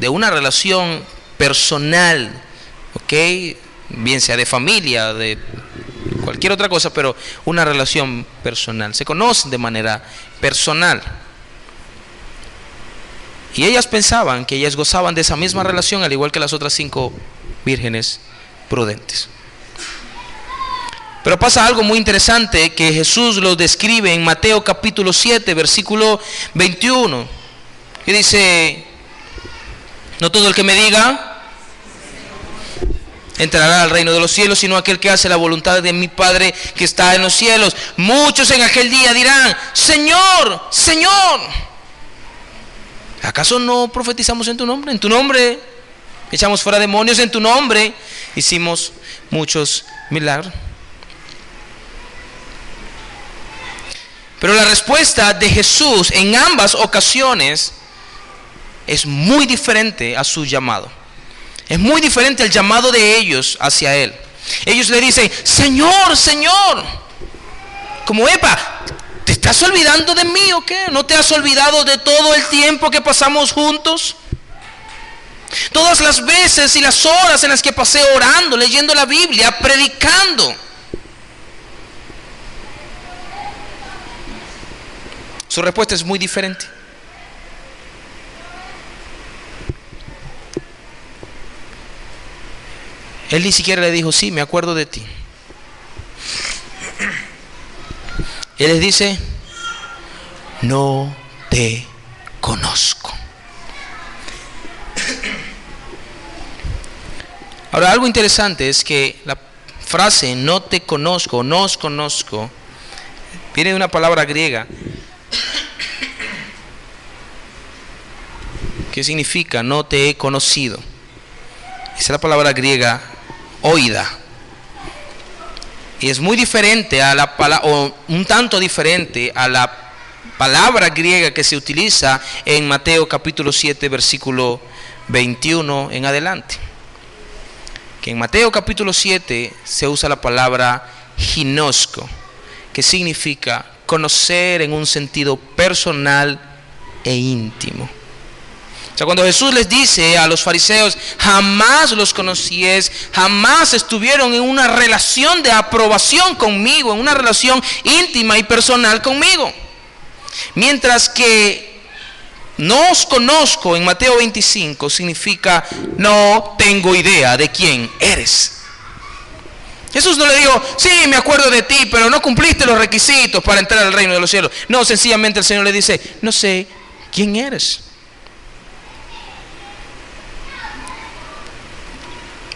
una relación personal, ¿ok? Bien sea de familia, de cualquier otra cosa, pero una relación personal. Se conocen de manera personal. Y ellas pensaban que ellas gozaban de esa misma relación, al igual que las otras 5 vírgenes prudentes. Pero pasa algo muy interesante que Jesús lo describe en Mateo capítulo 7, versículo 21. Y dice, no todo el que me diga entrará al reino de los cielos, sino aquel que hace la voluntad de mi Padre que está en los cielos. Muchos en aquel día dirán, Señor, Señor, ¿acaso no profetizamos en tu nombre? En tu nombre echamos fuera demonios, en tu nombre hicimos muchos milagros. Pero la respuesta de Jesús en ambas ocasiones es muy diferente a su llamado. Es muy diferente el llamado de ellos hacia Él. Ellos le dicen, Señor, Señor. Como, epa, ¿te estás olvidando de mí o qué? ¿No te has olvidado de todo el tiempo que pasamos juntos? Todas las veces y las horas en las que pasé orando, leyendo la Biblia, predicando. Su respuesta es muy diferente. Él ni siquiera le dijo, sí, me acuerdo de ti. Él les dice, no te conozco. Ahora, algo interesante es que la frase no te conozco, no os conozco, viene de una palabra griega que significa no te he conocido. Esa es la palabra griega oida. Y es muy diferente a la palabra, o un tanto diferente a la palabra griega que se utiliza en Mateo capítulo 7, versículo 21 en adelante. Que en Mateo capítulo 7 se usa la palabra ginosco, que significa conocer en un sentido personal e íntimo. O sea, cuando Jesús les dice a los fariseos, jamás los conocíes, jamás estuvieron en una relación de aprobación conmigo, en una relación íntima y personal conmigo. Mientras que no os conozco en Mateo 25 significa no tengo idea de quién eres. Jesús no le dijo, sí, me acuerdo de ti, pero no cumpliste los requisitos para entrar al reino de los cielos. No, sencillamente el Señor le dice, no sé quién eres.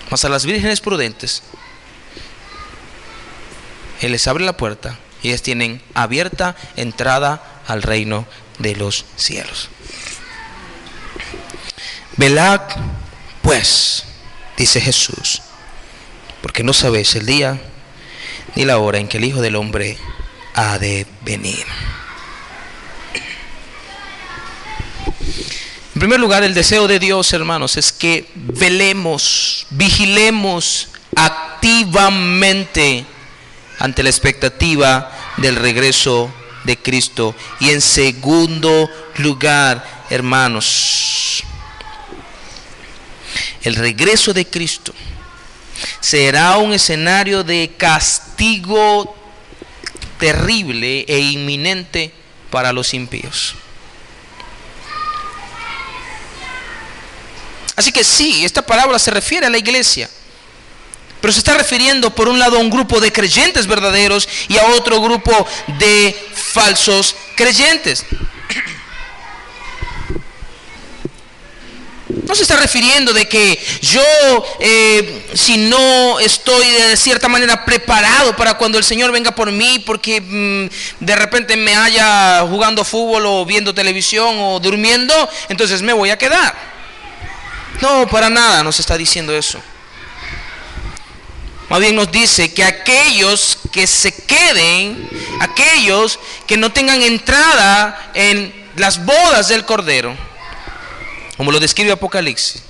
Mas a las vírgenes prudentes, Él les abre la puerta y ellas tienen abierta entrada al reino de los cielos. Velad, pues, dice Jesús, porque no sabéis el día ni la hora en que el Hijo del Hombre ha de venir. En primer lugar, el deseo de Dios, hermanos, es que velemos, vigilemos activamente ante la expectativa del regreso de Cristo. Y en segundo lugar, hermanos, el regreso de Cristo será un escenario de castigo terrible e inminente para los impíos. Así que sí, esta palabra se refiere a la iglesia, pero se está refiriendo por un lado a un grupo de creyentes verdaderos y a otro grupo de falsos creyentes. No se está refiriendo de que yo, si no estoy de cierta manera preparado para cuando el Señor venga por mí, porque de repente me haya jugando fútbol o viendo televisión o durmiendo, entonces me voy a quedar. No, para nada nos está diciendo eso. Más bien nos dice que aquellos que se queden, aquellos que no tengan entrada en las bodas del Cordero, como lo describe Apocalipsis,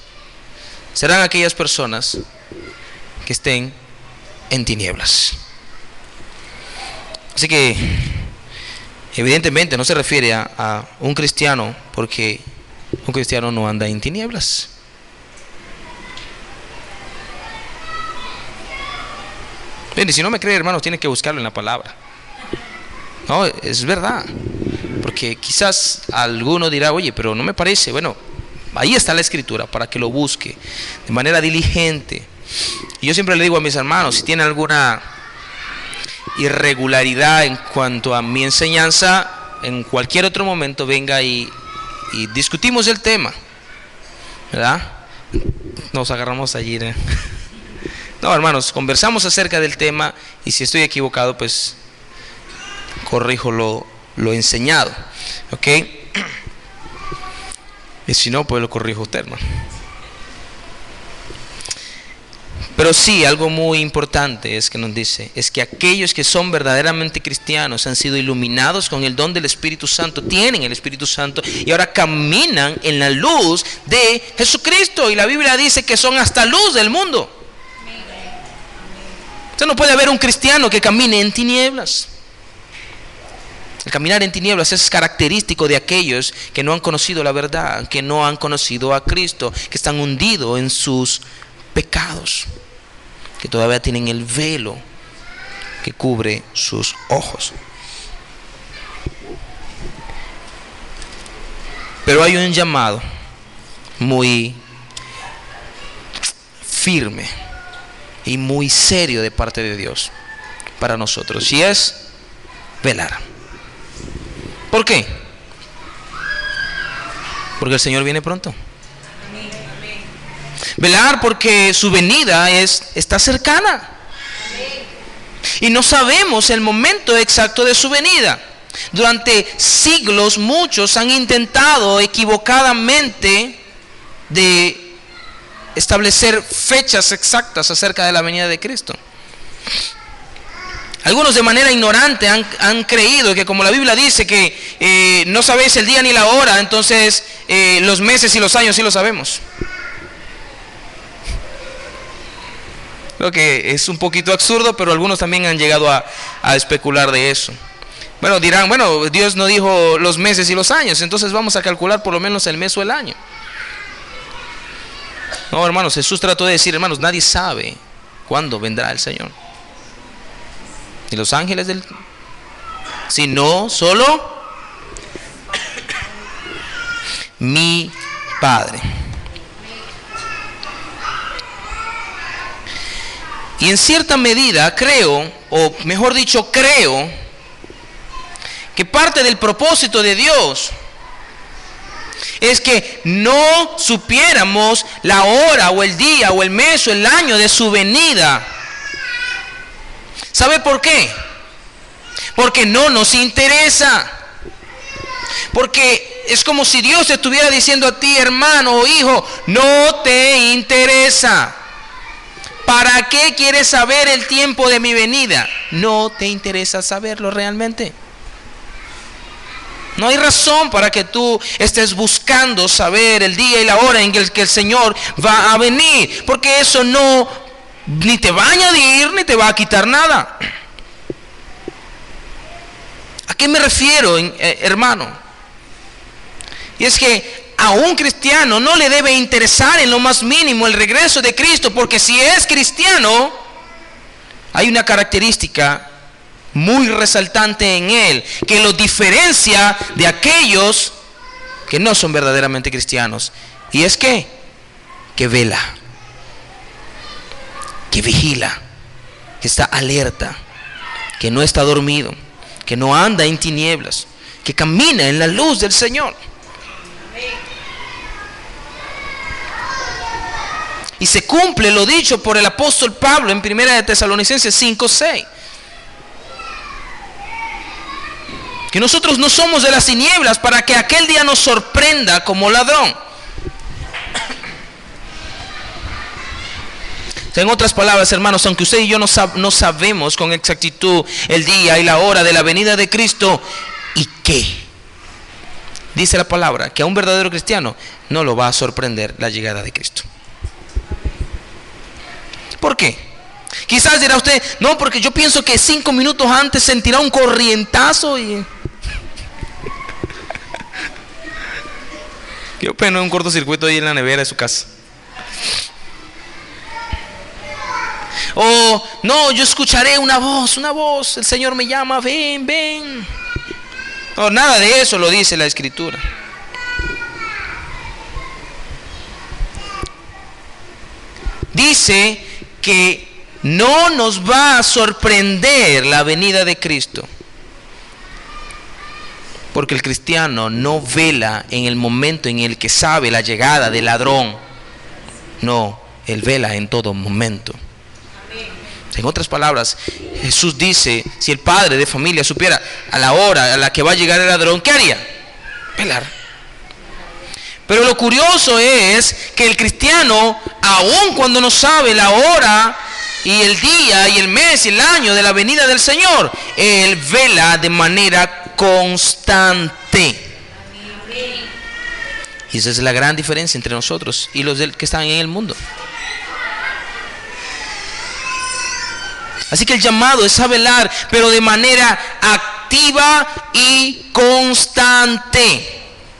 serán aquellas personas que estén en tinieblas. Así que evidentemente no se refiere a un cristiano, porque un cristiano no anda en tinieblas. Bien, y si no me cree, hermanos, tiene que buscarlo en la palabra. No, es verdad. Porque quizás alguno dirá, oye, pero no me parece. Bueno, ahí está la escritura para que lo busque de manera diligente. Y yo siempre le digo a mis hermanos, si tiene alguna irregularidad en cuanto a mi enseñanza, en cualquier otro momento venga y discutimos el tema, ¿verdad? Nos agarramos allí, ¿eh? No, hermanos, conversamos acerca del tema y si estoy equivocado, pues corrijo lo enseñado, ¿ok? Y si no, pues lo corrijo usted, hermano. Pero sí, algo muy importante es que nos dice, es que aquellos que son verdaderamente cristianos han sido iluminados con el don del Espíritu Santo, tienen el Espíritu Santo y ahora caminan en la luz de Jesucristo. Y la Biblia dice que son hasta luz del mundo. Usted no puede haber un cristiano que camine en tinieblas. El caminar en tinieblas es característico de aquellos que no han conocido la verdad, que no han conocido a Cristo, que están hundidos en sus pecados, que todavía tienen el velo que cubre sus ojos. Pero hay un llamado muy firme y muy serio de parte de Dios para nosotros, y es velar. ¿Por qué? Porque el Señor viene pronto. Velar porque su venida está cercana. Y no sabemos el momento exacto de su venida. Durante siglos muchos han intentado equivocadamente de establecer fechas exactas acerca de la venida de Cristo. Algunos de manera ignorante han creído que, como la Biblia dice que no sabéis el día ni la hora, entonces los meses y los años sí lo sabemos. Creo que es un poquito absurdo, pero algunos también han llegado a especular de eso. Bueno, dirán, bueno, Dios no dijo los meses y los años, entonces vamos a calcular por lo menos el mes o el año. No, hermanos, Jesús trató de decir, hermanos, nadie sabe cuándo vendrá el Señor. Ni los ángeles sino solo mi Padre. Y en cierta medida creo, o mejor dicho, creo que parte del propósito de Dios es que no supiéramos la hora o el día o el mes o el año de su venida. ¿Sabe por qué? Porque no nos interesa. Porque es como si Dios te estuviera diciendo a ti, hermano o hijo, no te interesa. ¿Para qué quieres saber el tiempo de mi venida? No te interesa saberlo realmente. No hay razón para que tú estés buscando saber el día y la hora en que el Señor va a venir, porque eso no ni te va a añadir ni te va a quitar nada. ¿A qué me refiero, hermano? Y es que a un cristiano no le debe interesar en lo más mínimo el regreso de Cristo, porque si es cristiano, hay una característica muy resaltante en él, que lo diferencia de aquellos que no son verdaderamente cristianos. Y es que vela, que vigila, que está alerta, que no está dormido, que no anda en tinieblas, que camina en la luz del Señor. Y se cumple lo dicho por el apóstol Pablo en 1 de Tesalonicenses 5:6. Que nosotros no somos de las tinieblas para que aquel día nos sorprenda como ladrón. En otras palabras, hermanos, aunque usted y yo no sabemos con exactitud el día y la hora de la venida de Cristo, ¿y qué? Dice la palabra que a un verdadero cristiano no lo va a sorprender la llegada de Cristo. ¿Por qué? Quizás dirá usted, no, porque yo pienso que 5 minutos antes sentirá un corrientazo y... Qué pena, un cortocircuito ahí en la nevera de su casa. O, no, yo escucharé una voz, el Señor me llama, ven. No, nada de eso lo dice la Escritura. Dice que no nos va a sorprender la venida de Cristo, porque el cristiano no vela en el momento en el que sabe la llegada del ladrón. No, él vela en todo momento. En otras palabras, Jesús dice, si el padre de familia supiera a la hora a la que va a llegar el ladrón, ¿qué haría? Velar. Pero lo curioso es que el cristiano, aun cuando no sabe la hora y el día y el mes y el año de la venida del Señor, él vela de manera constante. Y esa es la gran diferencia entre nosotros y los que están en el mundo. Así que el llamado es a velar, pero de manera activa y constante.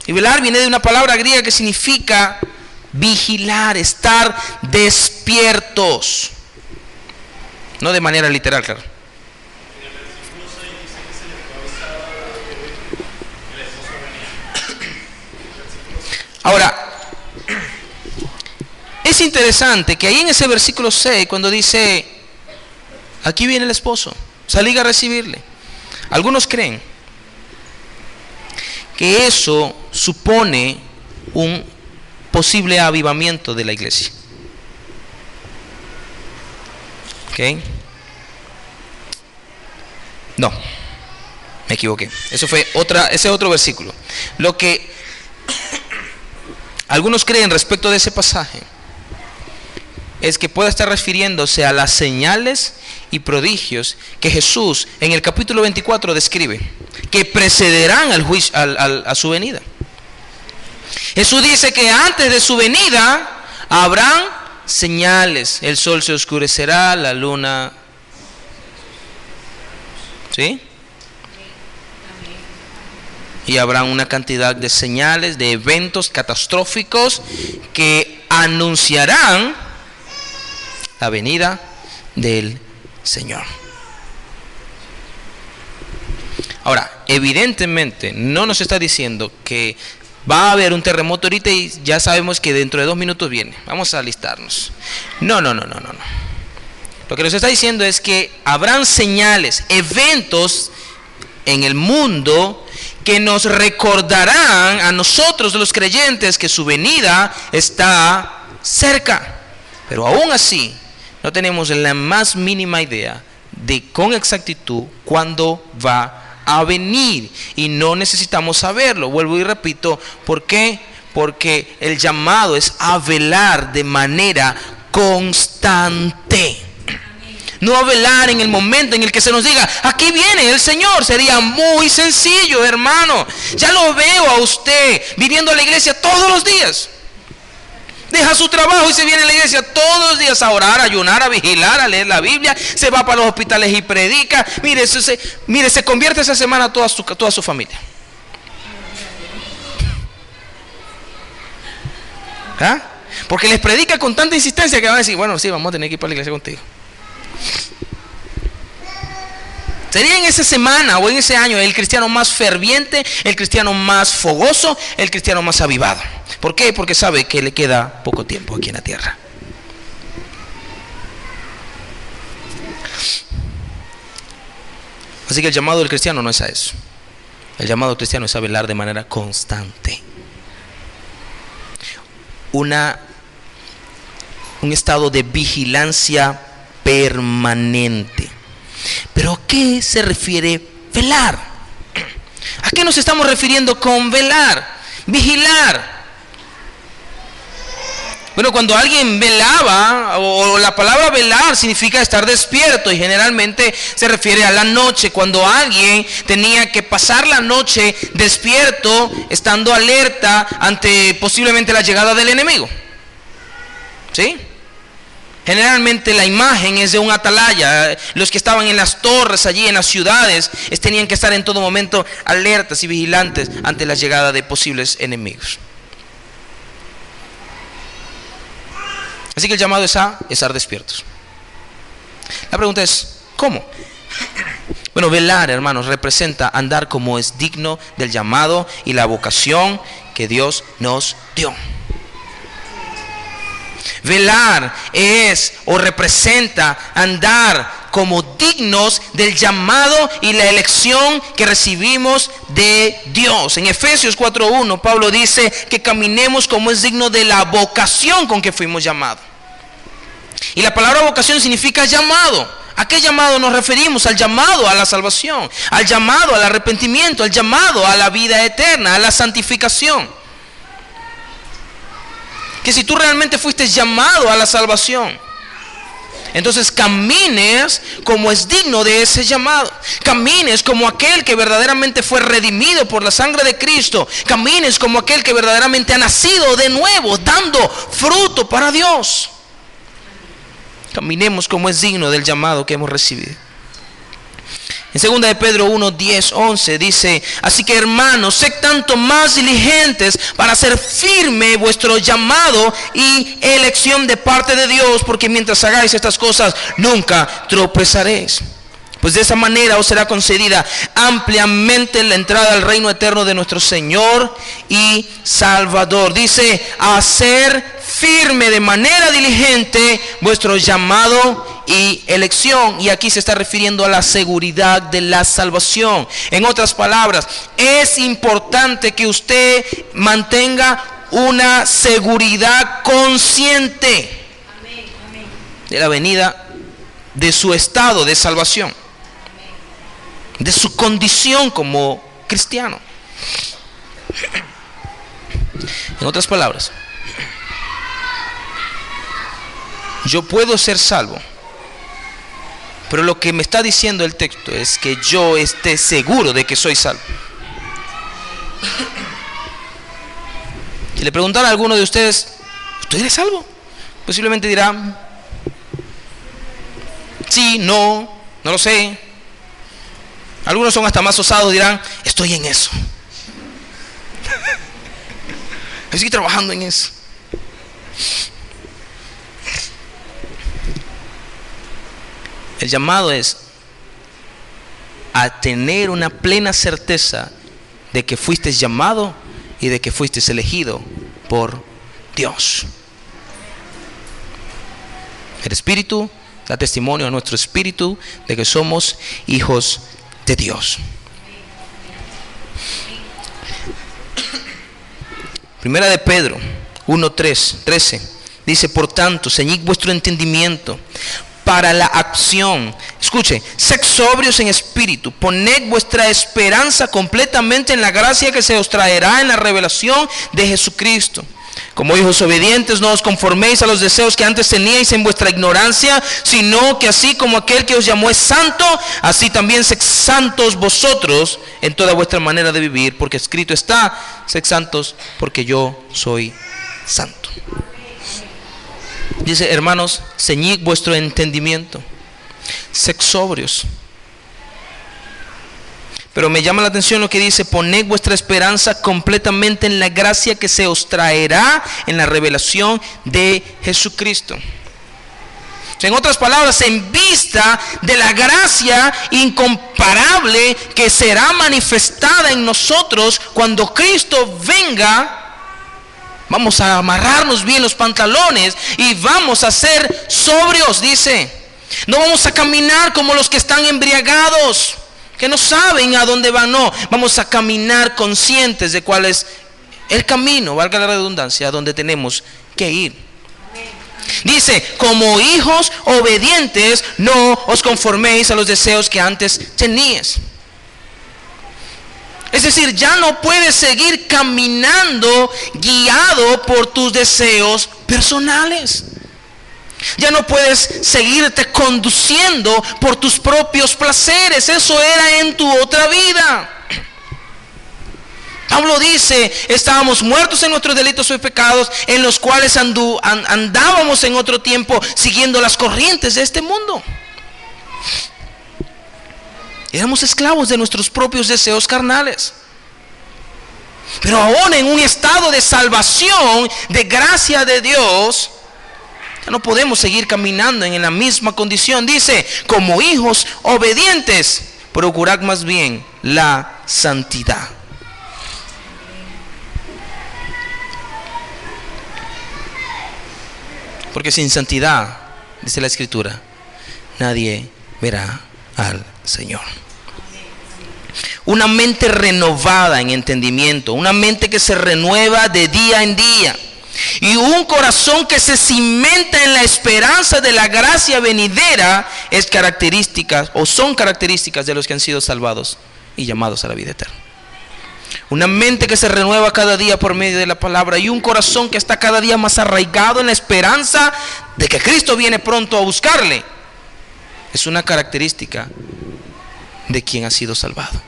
Y velar viene de una palabra griega que significa vigilar, estar despiertos. No de manera literal, claro. Ahora, es interesante que ahí en ese versículo 6, cuando dice, aquí viene el esposo, salid a recibirle. Algunos creen que eso supone un posible avivamiento de la iglesia. ¿Ok? No, me equivoqué. Ese otro versículo. Lo que algunos creen respecto de ese pasaje es que puede estar refiriéndose a las señales y prodigios que Jesús en el capítulo 24 describe, que precederán al juicio, a su venida. Jesús dice que antes de su venida habrán señales, el sol se oscurecerá, la luna, ¿sí? Y habrá una cantidad de señales, de eventos catastróficos que anunciarán la venida del Señor. Ahora, evidentemente no nos está diciendo que va a haber un terremoto ahorita y ya sabemos que dentro de 2 minutos viene. Vamos a alistarnos. No. Lo que nos está diciendo es que habrán señales, eventos en el mundo que nos recordarán a nosotros los creyentes que su venida está cerca. Pero aún así, no tenemos la más mínima idea de con exactitud cuándo va a venir, y no necesitamos saberlo. Vuelvo y repito, ¿por qué? Porque el llamado es a velar de manera constante. No a velar en el momento en el que se nos diga, aquí viene el Señor. Sería muy sencillo, hermano. Ya lo veo a usted viniendo a la iglesia todos los días. Deja su trabajo y se viene a la iglesia todos los días a orar, a ayunar, a vigilar, a leer la Biblia. Se va para los hospitales y predica. Mire, se convierte esa semana toda su familia. ¿Ah? Porque les predica con tanta insistencia que van a decir, bueno, sí, vamos a tener que ir para la iglesia contigo. Sería en esa semana o en ese año el cristiano más ferviente, el cristiano más fogoso, el cristiano más avivado. ¿Por qué? Porque sabe que le queda poco tiempo aquí en la tierra. Así que el llamado del cristiano no es a eso. El llamado del cristiano es a velar de manera constante. Un estado de vigilancia permanente. ¿Pero a qué se refiere velar? ¿A qué nos estamos refiriendo con velar? Vigilar. Bueno, cuando alguien velaba, o la palabra velar significa estar despierto, y generalmente se refiere a la noche, cuando alguien tenía que pasar la noche despierto, estando alerta ante posiblemente la llegada del enemigo. ¿Sí? Generalmente la imagen es de un atalaya. Los que estaban en las torres allí en las ciudades tenían que estar en todo momento alertas y vigilantes ante la llegada de posibles enemigos. Así que el llamado es a estar despiertos. La pregunta es, ¿cómo? Bueno, velar, hermanos, representa andar como es digno del llamado y la vocación que Dios nos dio. Velar es o representa andar como dignos del llamado y la elección que recibimos de Dios. En Efesios 4:1 Pablo dice que caminemos como es digno de la vocación con que fuimos llamados. Y la palabra vocación significa llamado. ¿A qué llamado nos referimos? Al llamado a la salvación, al llamado al arrepentimiento, al llamado a la vida eterna, a la santificación. Que si tú realmente fuiste llamado a la salvación, entonces camines como es digno de ese llamado. Camines como aquel que verdaderamente fue redimido por la sangre de Cristo. Camines como aquel que verdaderamente ha nacido de nuevo, dando fruto para Dios. Caminemos como es digno del llamado que hemos recibido. En 2 de Pedro 1, 10, 11 dice, así que hermanos, sed tanto más diligentes para hacer firme vuestro llamado y elección de parte de Dios, porque mientras hagáis estas cosas nunca tropezaréis. Pues de esa manera os será concedida ampliamente la entrada al reino eterno de nuestro Señor y Salvador. Dice, hacer firme de manera diligente vuestro llamado y elección. Y aquí se está refiriendo a la seguridad de la salvación. En otras palabras, es importante que usted mantenga una seguridad consciente de la venida de su estado de salvación, de su condición como cristiano. En otras palabras, yo puedo ser salvo, pero lo que me está diciendo el texto es que yo esté seguro de que soy salvo. Si le preguntara a alguno de ustedes, ¿usted es salvo? Posiblemente dirá, sí, no lo sé. Algunos son hasta más osados, dirán, estoy en eso. Estoy trabajando en eso. El llamado es a tener una plena certeza de que fuiste llamado y de que fuiste elegido por Dios. El Espíritu da testimonio a nuestro espíritu de que somos hijos de Dios. Primera de Pedro 1:13 dice: por tanto, ceñid vuestro entendimiento para la acción. Escuche, sed sobrios en espíritu, poned vuestra esperanza completamente en la gracia que se os traerá en la revelación de Jesucristo. Como hijos obedientes, no os conforméis a los deseos que antes teníais en vuestra ignorancia, sino que así como aquel que os llamó es santo, así también sed santos vosotros en toda vuestra manera de vivir, porque escrito está: sed santos porque yo soy santo. Dice: hermanos, ceñid vuestro entendimiento, sed sobrios. Pero me llama la atención lo que dice: poned vuestra esperanza completamente en la gracia que se os traerá en la revelación de Jesucristo. En otras palabras, en vista de la gracia incomparable que será manifestada en nosotros cuando Cristo venga, vamos a amarrarnos bien los pantalones y vamos a ser sobrios, dice. No vamos a caminar como los que están embriagados, que no saben a dónde van. No, vamos a caminar conscientes de cuál es el camino, valga la redundancia, a donde tenemos que ir. Dice: como hijos obedientes, no os conforméis a los deseos que antes teníais. Es decir, ya no puedes seguir caminando guiado por tus deseos personales. Ya no puedes seguirte conduciendo por tus propios placeres. Eso era en tu otra vida. Pablo dice: estábamos muertos en nuestros delitos y pecados, en los cuales andábamos en otro tiempo, siguiendo las corrientes de este mundo. Éramos esclavos de nuestros propios deseos carnales. Pero ahora, en un estado de salvación, de gracia de Dios, ya no podemos seguir caminando en la misma condición. Dice: como hijos obedientes, procurad más bien la santidad. Porque sin santidad, dice la Escritura, nadie verá al Señor. Una mente renovada en entendimiento, una mente que se renueva de día en día, y un corazón que se cimenta en la esperanza de la gracia venidera, es características, o son características, de los que han sido salvados y llamados a la vida eterna. Una mente que se renueva cada día por medio de la palabra, y un corazón que está cada día más arraigado en la esperanza de que Cristo viene pronto a buscarle, es una característica de quien ha sido salvado.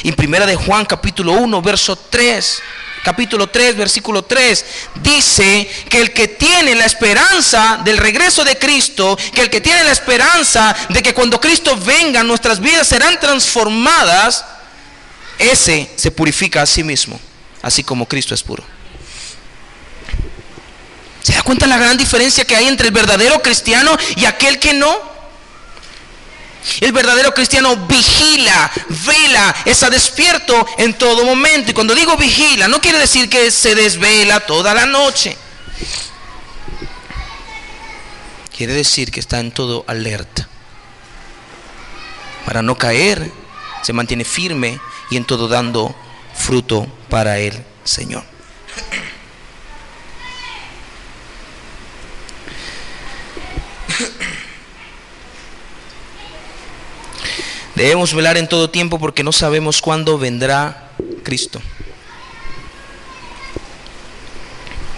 En primera de Juan capítulo 1 verso 3, capítulo 3 versículo 3, dice que el que tiene la esperanza del regreso de Cristo, que el que tiene la esperanza de que cuando Cristo venga nuestras vidas serán transformadas, ese se purifica a sí mismo, así como Cristo es puro. ¿Se da cuenta la gran diferencia que hay entre el verdadero cristiano y aquel que no? El verdadero cristiano vigila, vela, está despierto en todo momento. Y cuando digo vigila, no quiere decir que se desvela toda la noche. Quiere decir que está en todo alerta. Para no caer, se mantiene firme y en todo dando fruto para el Señor. Debemos velar en todo tiempo, porque no sabemos cuándo vendrá Cristo.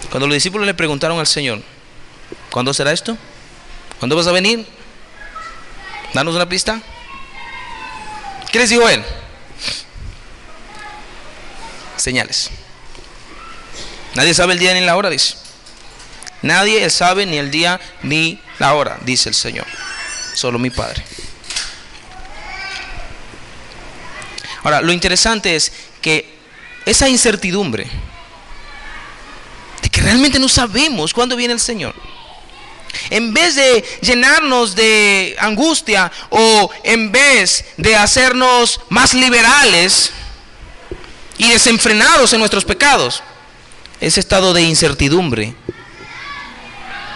Cuando los discípulos le preguntaron al Señor: ¿cuándo será esto? ¿Cuándo vas a venir? Danos una pista. ¿Qué les dijo él? Señales. Nadie sabe el día ni la hora, dice. Nadie sabe ni el día ni la hora, dice el Señor. Solo mi Padre. Ahora, lo interesante es que esa incertidumbre de que realmente no sabemos cuándo viene el Señor. En vez de llenarnos de angustia o en vez de hacernos más liberales y desenfrenados en nuestros pecados, ese estado de incertidumbre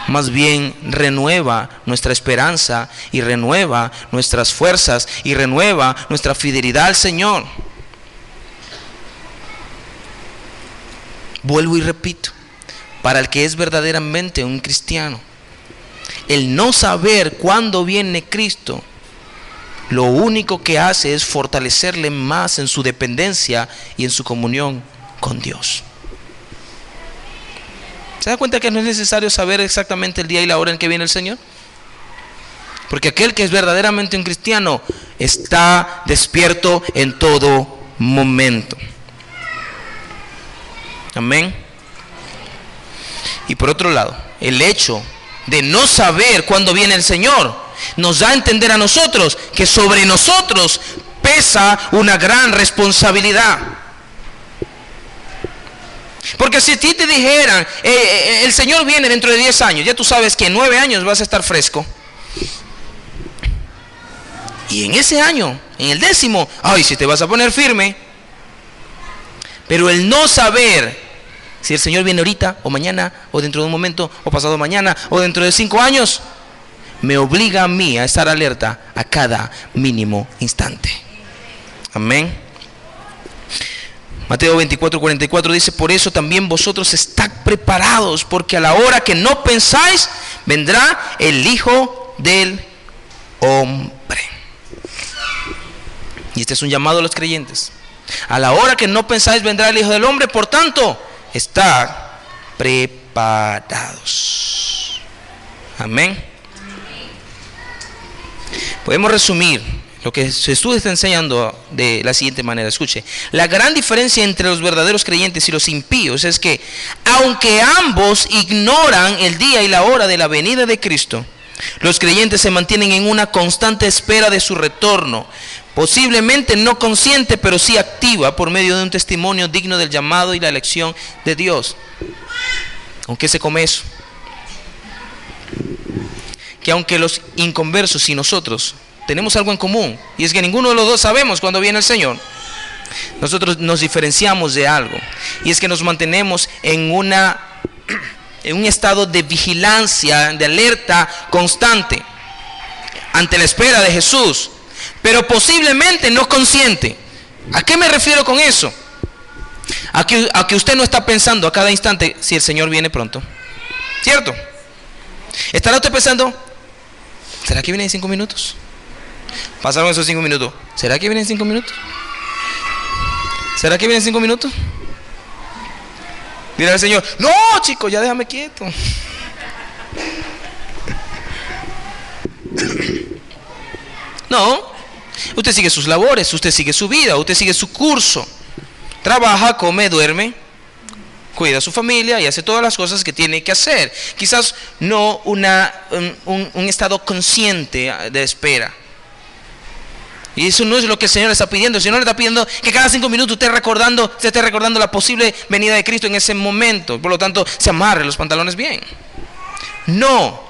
más bien renueva nuestra esperanza y renueva nuestras fuerzas y renueva nuestra fidelidad al Señor. Vuelvo y repito, para el que es verdaderamente un cristiano, el no saber cuándo viene Cristo, lo único que hace es fortalecerle más en su dependencia y en su comunión con Dios. ¿Se da cuenta que no es necesario saber exactamente el día y la hora en que viene el Señor? Porque aquel que es verdaderamente un cristiano está despierto en todo momento. Amén. Y por otro lado, el hecho de no saber cuándo viene el Señor nos da a entender a nosotros que sobre nosotros pesa una gran responsabilidad. Porque si a ti te dijeran, el Señor viene dentro de 10 años, ya tú sabes que en 9 años vas a estar fresco. Y en ese año, en el 10º, ay, si te vas a poner firme. Pero el no saber si el Señor viene ahorita, o mañana, o dentro de un momento, o pasado mañana, o dentro de 5 años, me obliga a mí a estar alerta a cada mínimo instante. Amén. Mateo 24:44 dice: por eso también vosotros estad preparados, porque a la hora que no pensáis, vendrá el Hijo del Hombre. Y este es un llamado a los creyentes. A la hora que no pensáis, vendrá el Hijo del Hombre. Por tanto, estad preparados. Amén. Podemos resumir lo que Jesús está enseñando de la siguiente manera. Escuche, la gran diferencia entre los verdaderos creyentes y los impíos es que, aunque ambos ignoran el día y la hora de la venida de Cristo, los creyentes se mantienen en una constante espera de su retorno, posiblemente no consciente, pero sí activa, por medio de un testimonio digno del llamado y la elección de Dios. ¿Con qué se come eso? Que aunque los inconversos y nosotros tenemos algo en común, y es que ninguno de los dos sabemos cuándo viene el Señor, nosotros nos diferenciamos de algo, y es que nos mantenemos en un estado de vigilancia, de alerta constante ante la espera de Jesús, pero posiblemente no consciente. ¿A qué me refiero con eso? A que usted no está pensando a cada instante si el Señor viene pronto, ¿cierto? ¿Estará usted pensando, ¿será que viene en 5 minutos? Pasaron esos 5 minutos. ¿Será que viene en 5 minutos? ¿Será que viene en 5 minutos? Dirá el Señor: no, chico, ya déjame quieto. No. Usted sigue sus labores, usted sigue su vida, usted sigue su curso. Trabaja, come, duerme, cuida a su familia y hace todas las cosas que tiene que hacer. Quizás no un estado consciente de espera. Y eso no es lo que el Señor está pidiendo. El Señor le está pidiendo que cada 5 minutos se esté recordando la posible venida de Cristo en ese momento. Por lo tanto, se amarre los pantalones bien. No.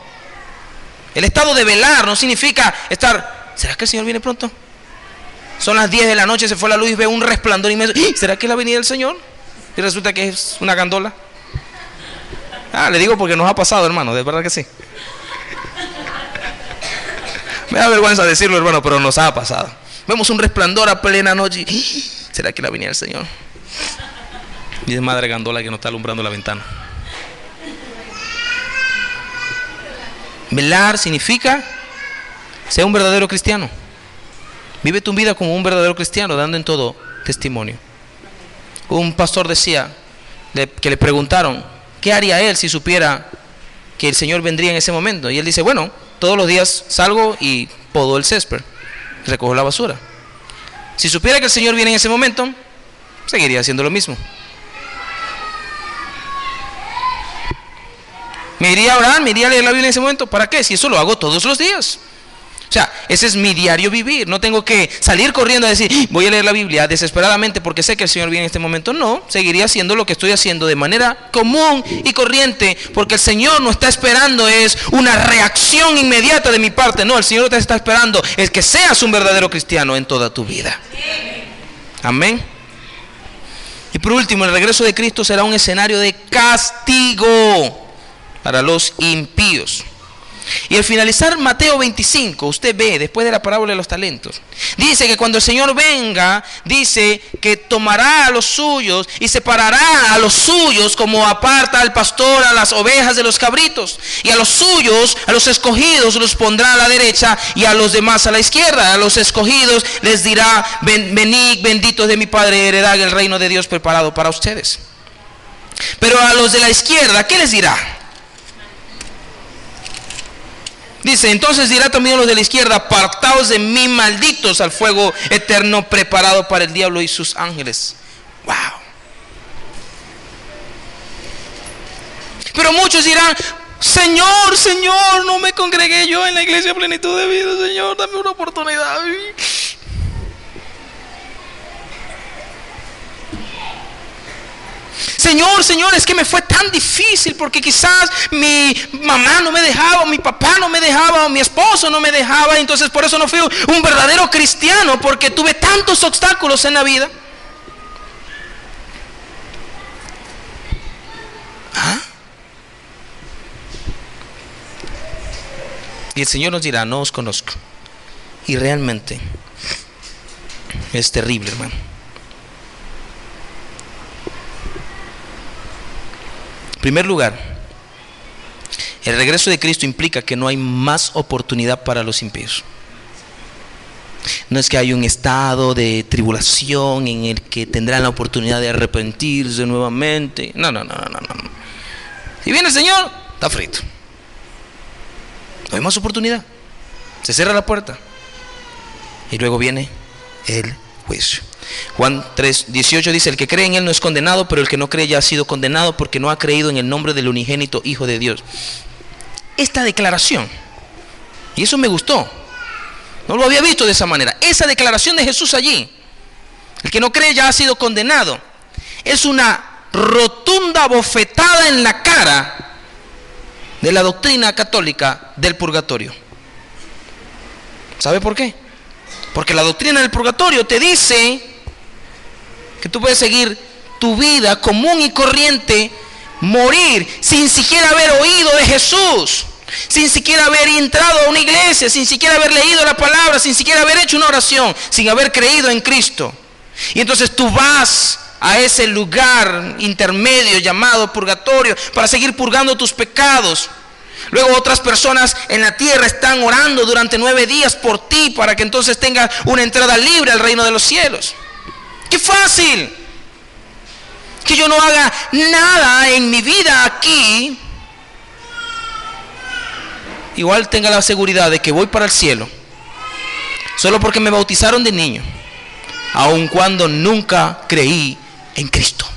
El estado de velar no significa estar, ¿será que el Señor viene pronto? Son las 10 de la noche, se fue la luz y ve un resplandor inmenso. ¿Será que es la venida del Señor? Y resulta que es una gandola. Le digo porque nos ha pasado, hermano, de verdad que sí. Me da vergüenza decirlo, hermano, pero nos ha pasado. Vemos un resplandor a plena noche. ¿Será que la venía el Señor? Y es madre gandola que nos está alumbrando la ventana. Velar significa ser un verdadero cristiano. Vive tu vida como un verdadero cristiano, dando en todo testimonio. Un pastor decía que le preguntaron qué haría él si supiera que el Señor vendría en ese momento. Y él dice: bueno, todos los días salgo y podo el césped, recojo la basura. Si supiera que el Señor viene en ese momento, seguiría haciendo lo mismo. Me iría a orar, me iría a leer la Biblia en ese momento. ¿Para qué? Si eso lo hago todos los días. O sea, ese es mi diario vivir. No tengo que salir corriendo a decir, voy a leer la Biblia desesperadamente porque sé que el Señor viene en este momento. No, seguiría haciendo lo que estoy haciendo de manera común y corriente, porque el Señor no está esperando es una reacción inmediata de mi parte. No, el Señor te está esperando es que seas un verdadero cristiano en toda tu vida. Amén. Y por último, el regreso de Cristo será un escenario de castigo para los impíos. Y al finalizar Mateo 25, usted ve, después de la parábola de los talentos, dice que cuando el Señor venga, dice que tomará a los suyos y separará a los suyos como aparta al pastor a las ovejas de los cabritos. Y a los suyos, a los escogidos, los pondrá a la derecha y a los demás a la izquierda. A los escogidos les dirá, venid benditos de mi Padre, heredad el reino de Dios preparado para ustedes. Pero a los de la izquierda, ¿qué les dirá? Dice, entonces dirá también a los de la izquierda, apartaos de mí, malditos, al fuego eterno preparado para el diablo y sus ángeles. Wow. Pero muchos dirán, Señor, Señor, no me congregué yo en la iglesia Plenitud de Vida, Señor, dame una oportunidad. Señor, Señor, es que me fue tan difícil porque quizás mi mamá no me dejaba, mi papá no me dejaba, o mi esposo no me dejaba, entonces por eso no fui un verdadero cristiano, porque tuve tantos obstáculos en la vida. ¿Ah? Y el Señor nos dirá, no os conozco. Y realmente es terrible, hermano. En primer lugar, el regreso de Cristo implica que no hay más oportunidad para los impíos. No es que hay un estado de tribulación en el que tendrán la oportunidad de arrepentirse nuevamente. No. Si viene el Señor, está frito. No hay más oportunidad. Se cierra la puerta. Y luego viene el juicio. Juan 3:18 dice, el que cree en Él no es condenado, pero el que no cree ya ha sido condenado porque no ha creído en el nombre del unigénito Hijo de Dios. Esta declaración, y eso me gustó, no lo había visto de esa manera, esa declaración de Jesús allí, el que no cree ya ha sido condenado, es una rotunda bofetada en la cara de la doctrina católica del purgatorio. ¿Sabe por qué? Porque la doctrina del purgatorio te dice que tú puedes seguir tu vida común y corriente, morir sin siquiera haber oído de Jesús, sin siquiera haber entrado a una iglesia, sin siquiera haber leído la palabra, sin siquiera haber hecho una oración, sin haber creído en Cristo. Y entonces tú vas a ese lugar intermedio llamado purgatorio para seguir purgando tus pecados. Luego otras personas en la tierra están orando durante 9 días por ti para que entonces tengas una entrada libre al reino de los cielos. ¡Qué fácil! Que yo no haga nada en mi vida aquí, igual tenga la seguridad de que voy para el cielo, solo porque me bautizaron de niño, aun cuando nunca creí en Cristo.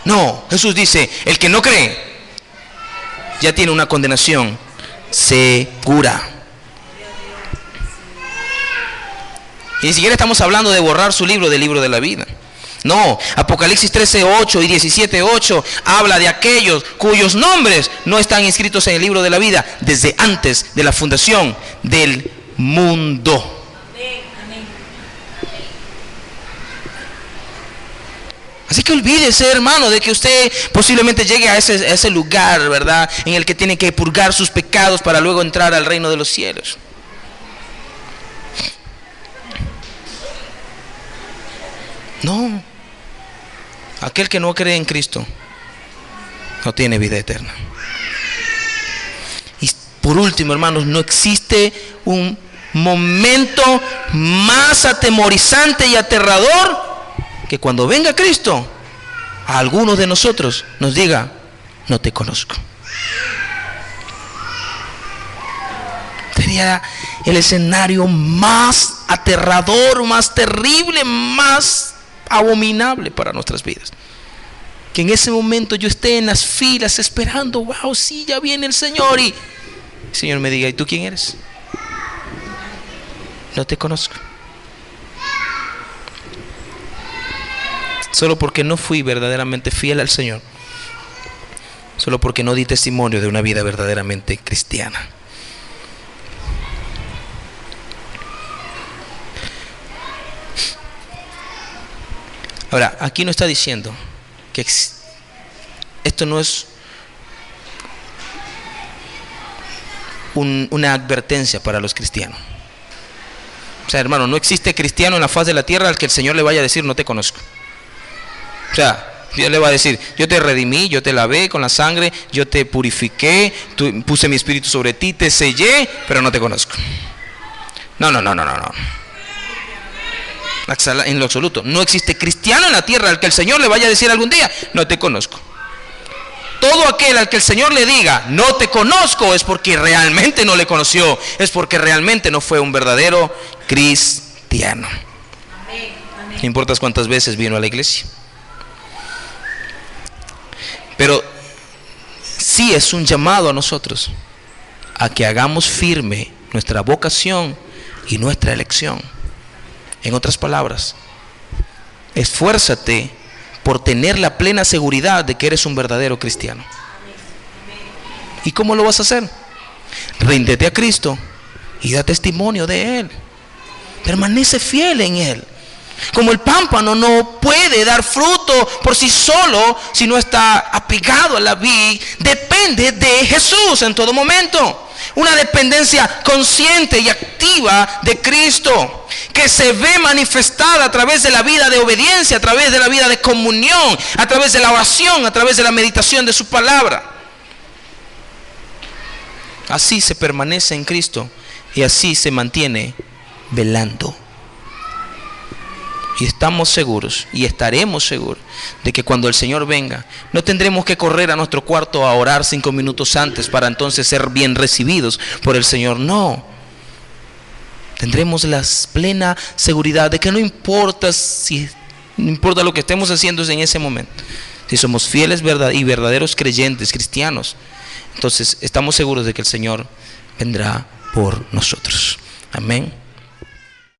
No, Jesús dice, el que no cree ya tiene una condenación segura. Y ni siquiera estamos hablando de borrar su libro del libro de la vida. No, Apocalipsis 13:8 y 17:8 habla de aquellos cuyos nombres no están inscritos en el libro de la vida desde antes de la fundación del mundo. Así que olvídese, hermano, de que usted posiblemente llegue a ese lugar, ¿verdad?, en el que tiene que purgar sus pecados para luego entrar al reino de los cielos. No, aquel que no cree en Cristo no tiene vida eterna. Y por último, hermanos, no existe un momento más atemorizante y aterrador que cuando venga Cristo, a algunos de nosotros nos diga, no te conozco. Sería el escenario más aterrador, más terrible, más abominable para nuestras vidas. Que en ese momento yo esté en las filas esperando, wow, sí, ya viene el Señor, y el Señor me diga, ¿y tú quién eres? no te conozco. Solo porque no fui verdaderamente fiel al Señor, solo porque no di testimonio de una vida verdaderamente cristiana. Ahora, aquí no está diciendo que esto no es una advertencia para los cristianos. O sea, hermano, no existe cristiano en la faz de la tierra al que el Señor le vaya a decir, no te conozco. O sea, Dios le va a decir, yo te redimí, yo te lavé con la sangre, yo te purifiqué, puse mi espíritu sobre ti, te sellé, pero no te conozco. No. En lo absoluto. No existe cristiano en la tierra al que el Señor le vaya a decir algún día, no te conozco. Todo aquel al que el Señor le diga, no te conozco, es porque realmente no le conoció, es porque realmente no fue un verdadero cristiano. No importa cuántas veces vino a la iglesia. Pero sí es un llamado a nosotros a que hagamos firme nuestra vocación y nuestra elección. En otras palabras, esfuérzate por tener la plena seguridad de que eres un verdadero cristiano. ¿Y cómo lo vas a hacer? Ríndete a Cristo y da testimonio de Él. Permanece fiel en Él. Como el pámpano no puede dar fruto por sí solo si no está apegado a la vid, depende de Jesús en todo momento. Una dependencia consciente y activa de Cristo, que se ve manifestada a través de la vida de obediencia, a través de la vida de comunión, a través de la oración, a través de la meditación de su palabra. Así se permanece en Cristo y así se mantiene velando. Y estamos seguros y estaremos seguros de que cuando el Señor venga, no tendremos que correr a nuestro cuarto a orar 5 minutos antes para entonces ser bien recibidos por el Señor. No. Tendremos la plena seguridad de que no importa lo que estemos haciendo en ese momento. Si somos fieles y verdaderos creyentes, cristianos, entonces estamos seguros de que el Señor vendrá por nosotros. Amén.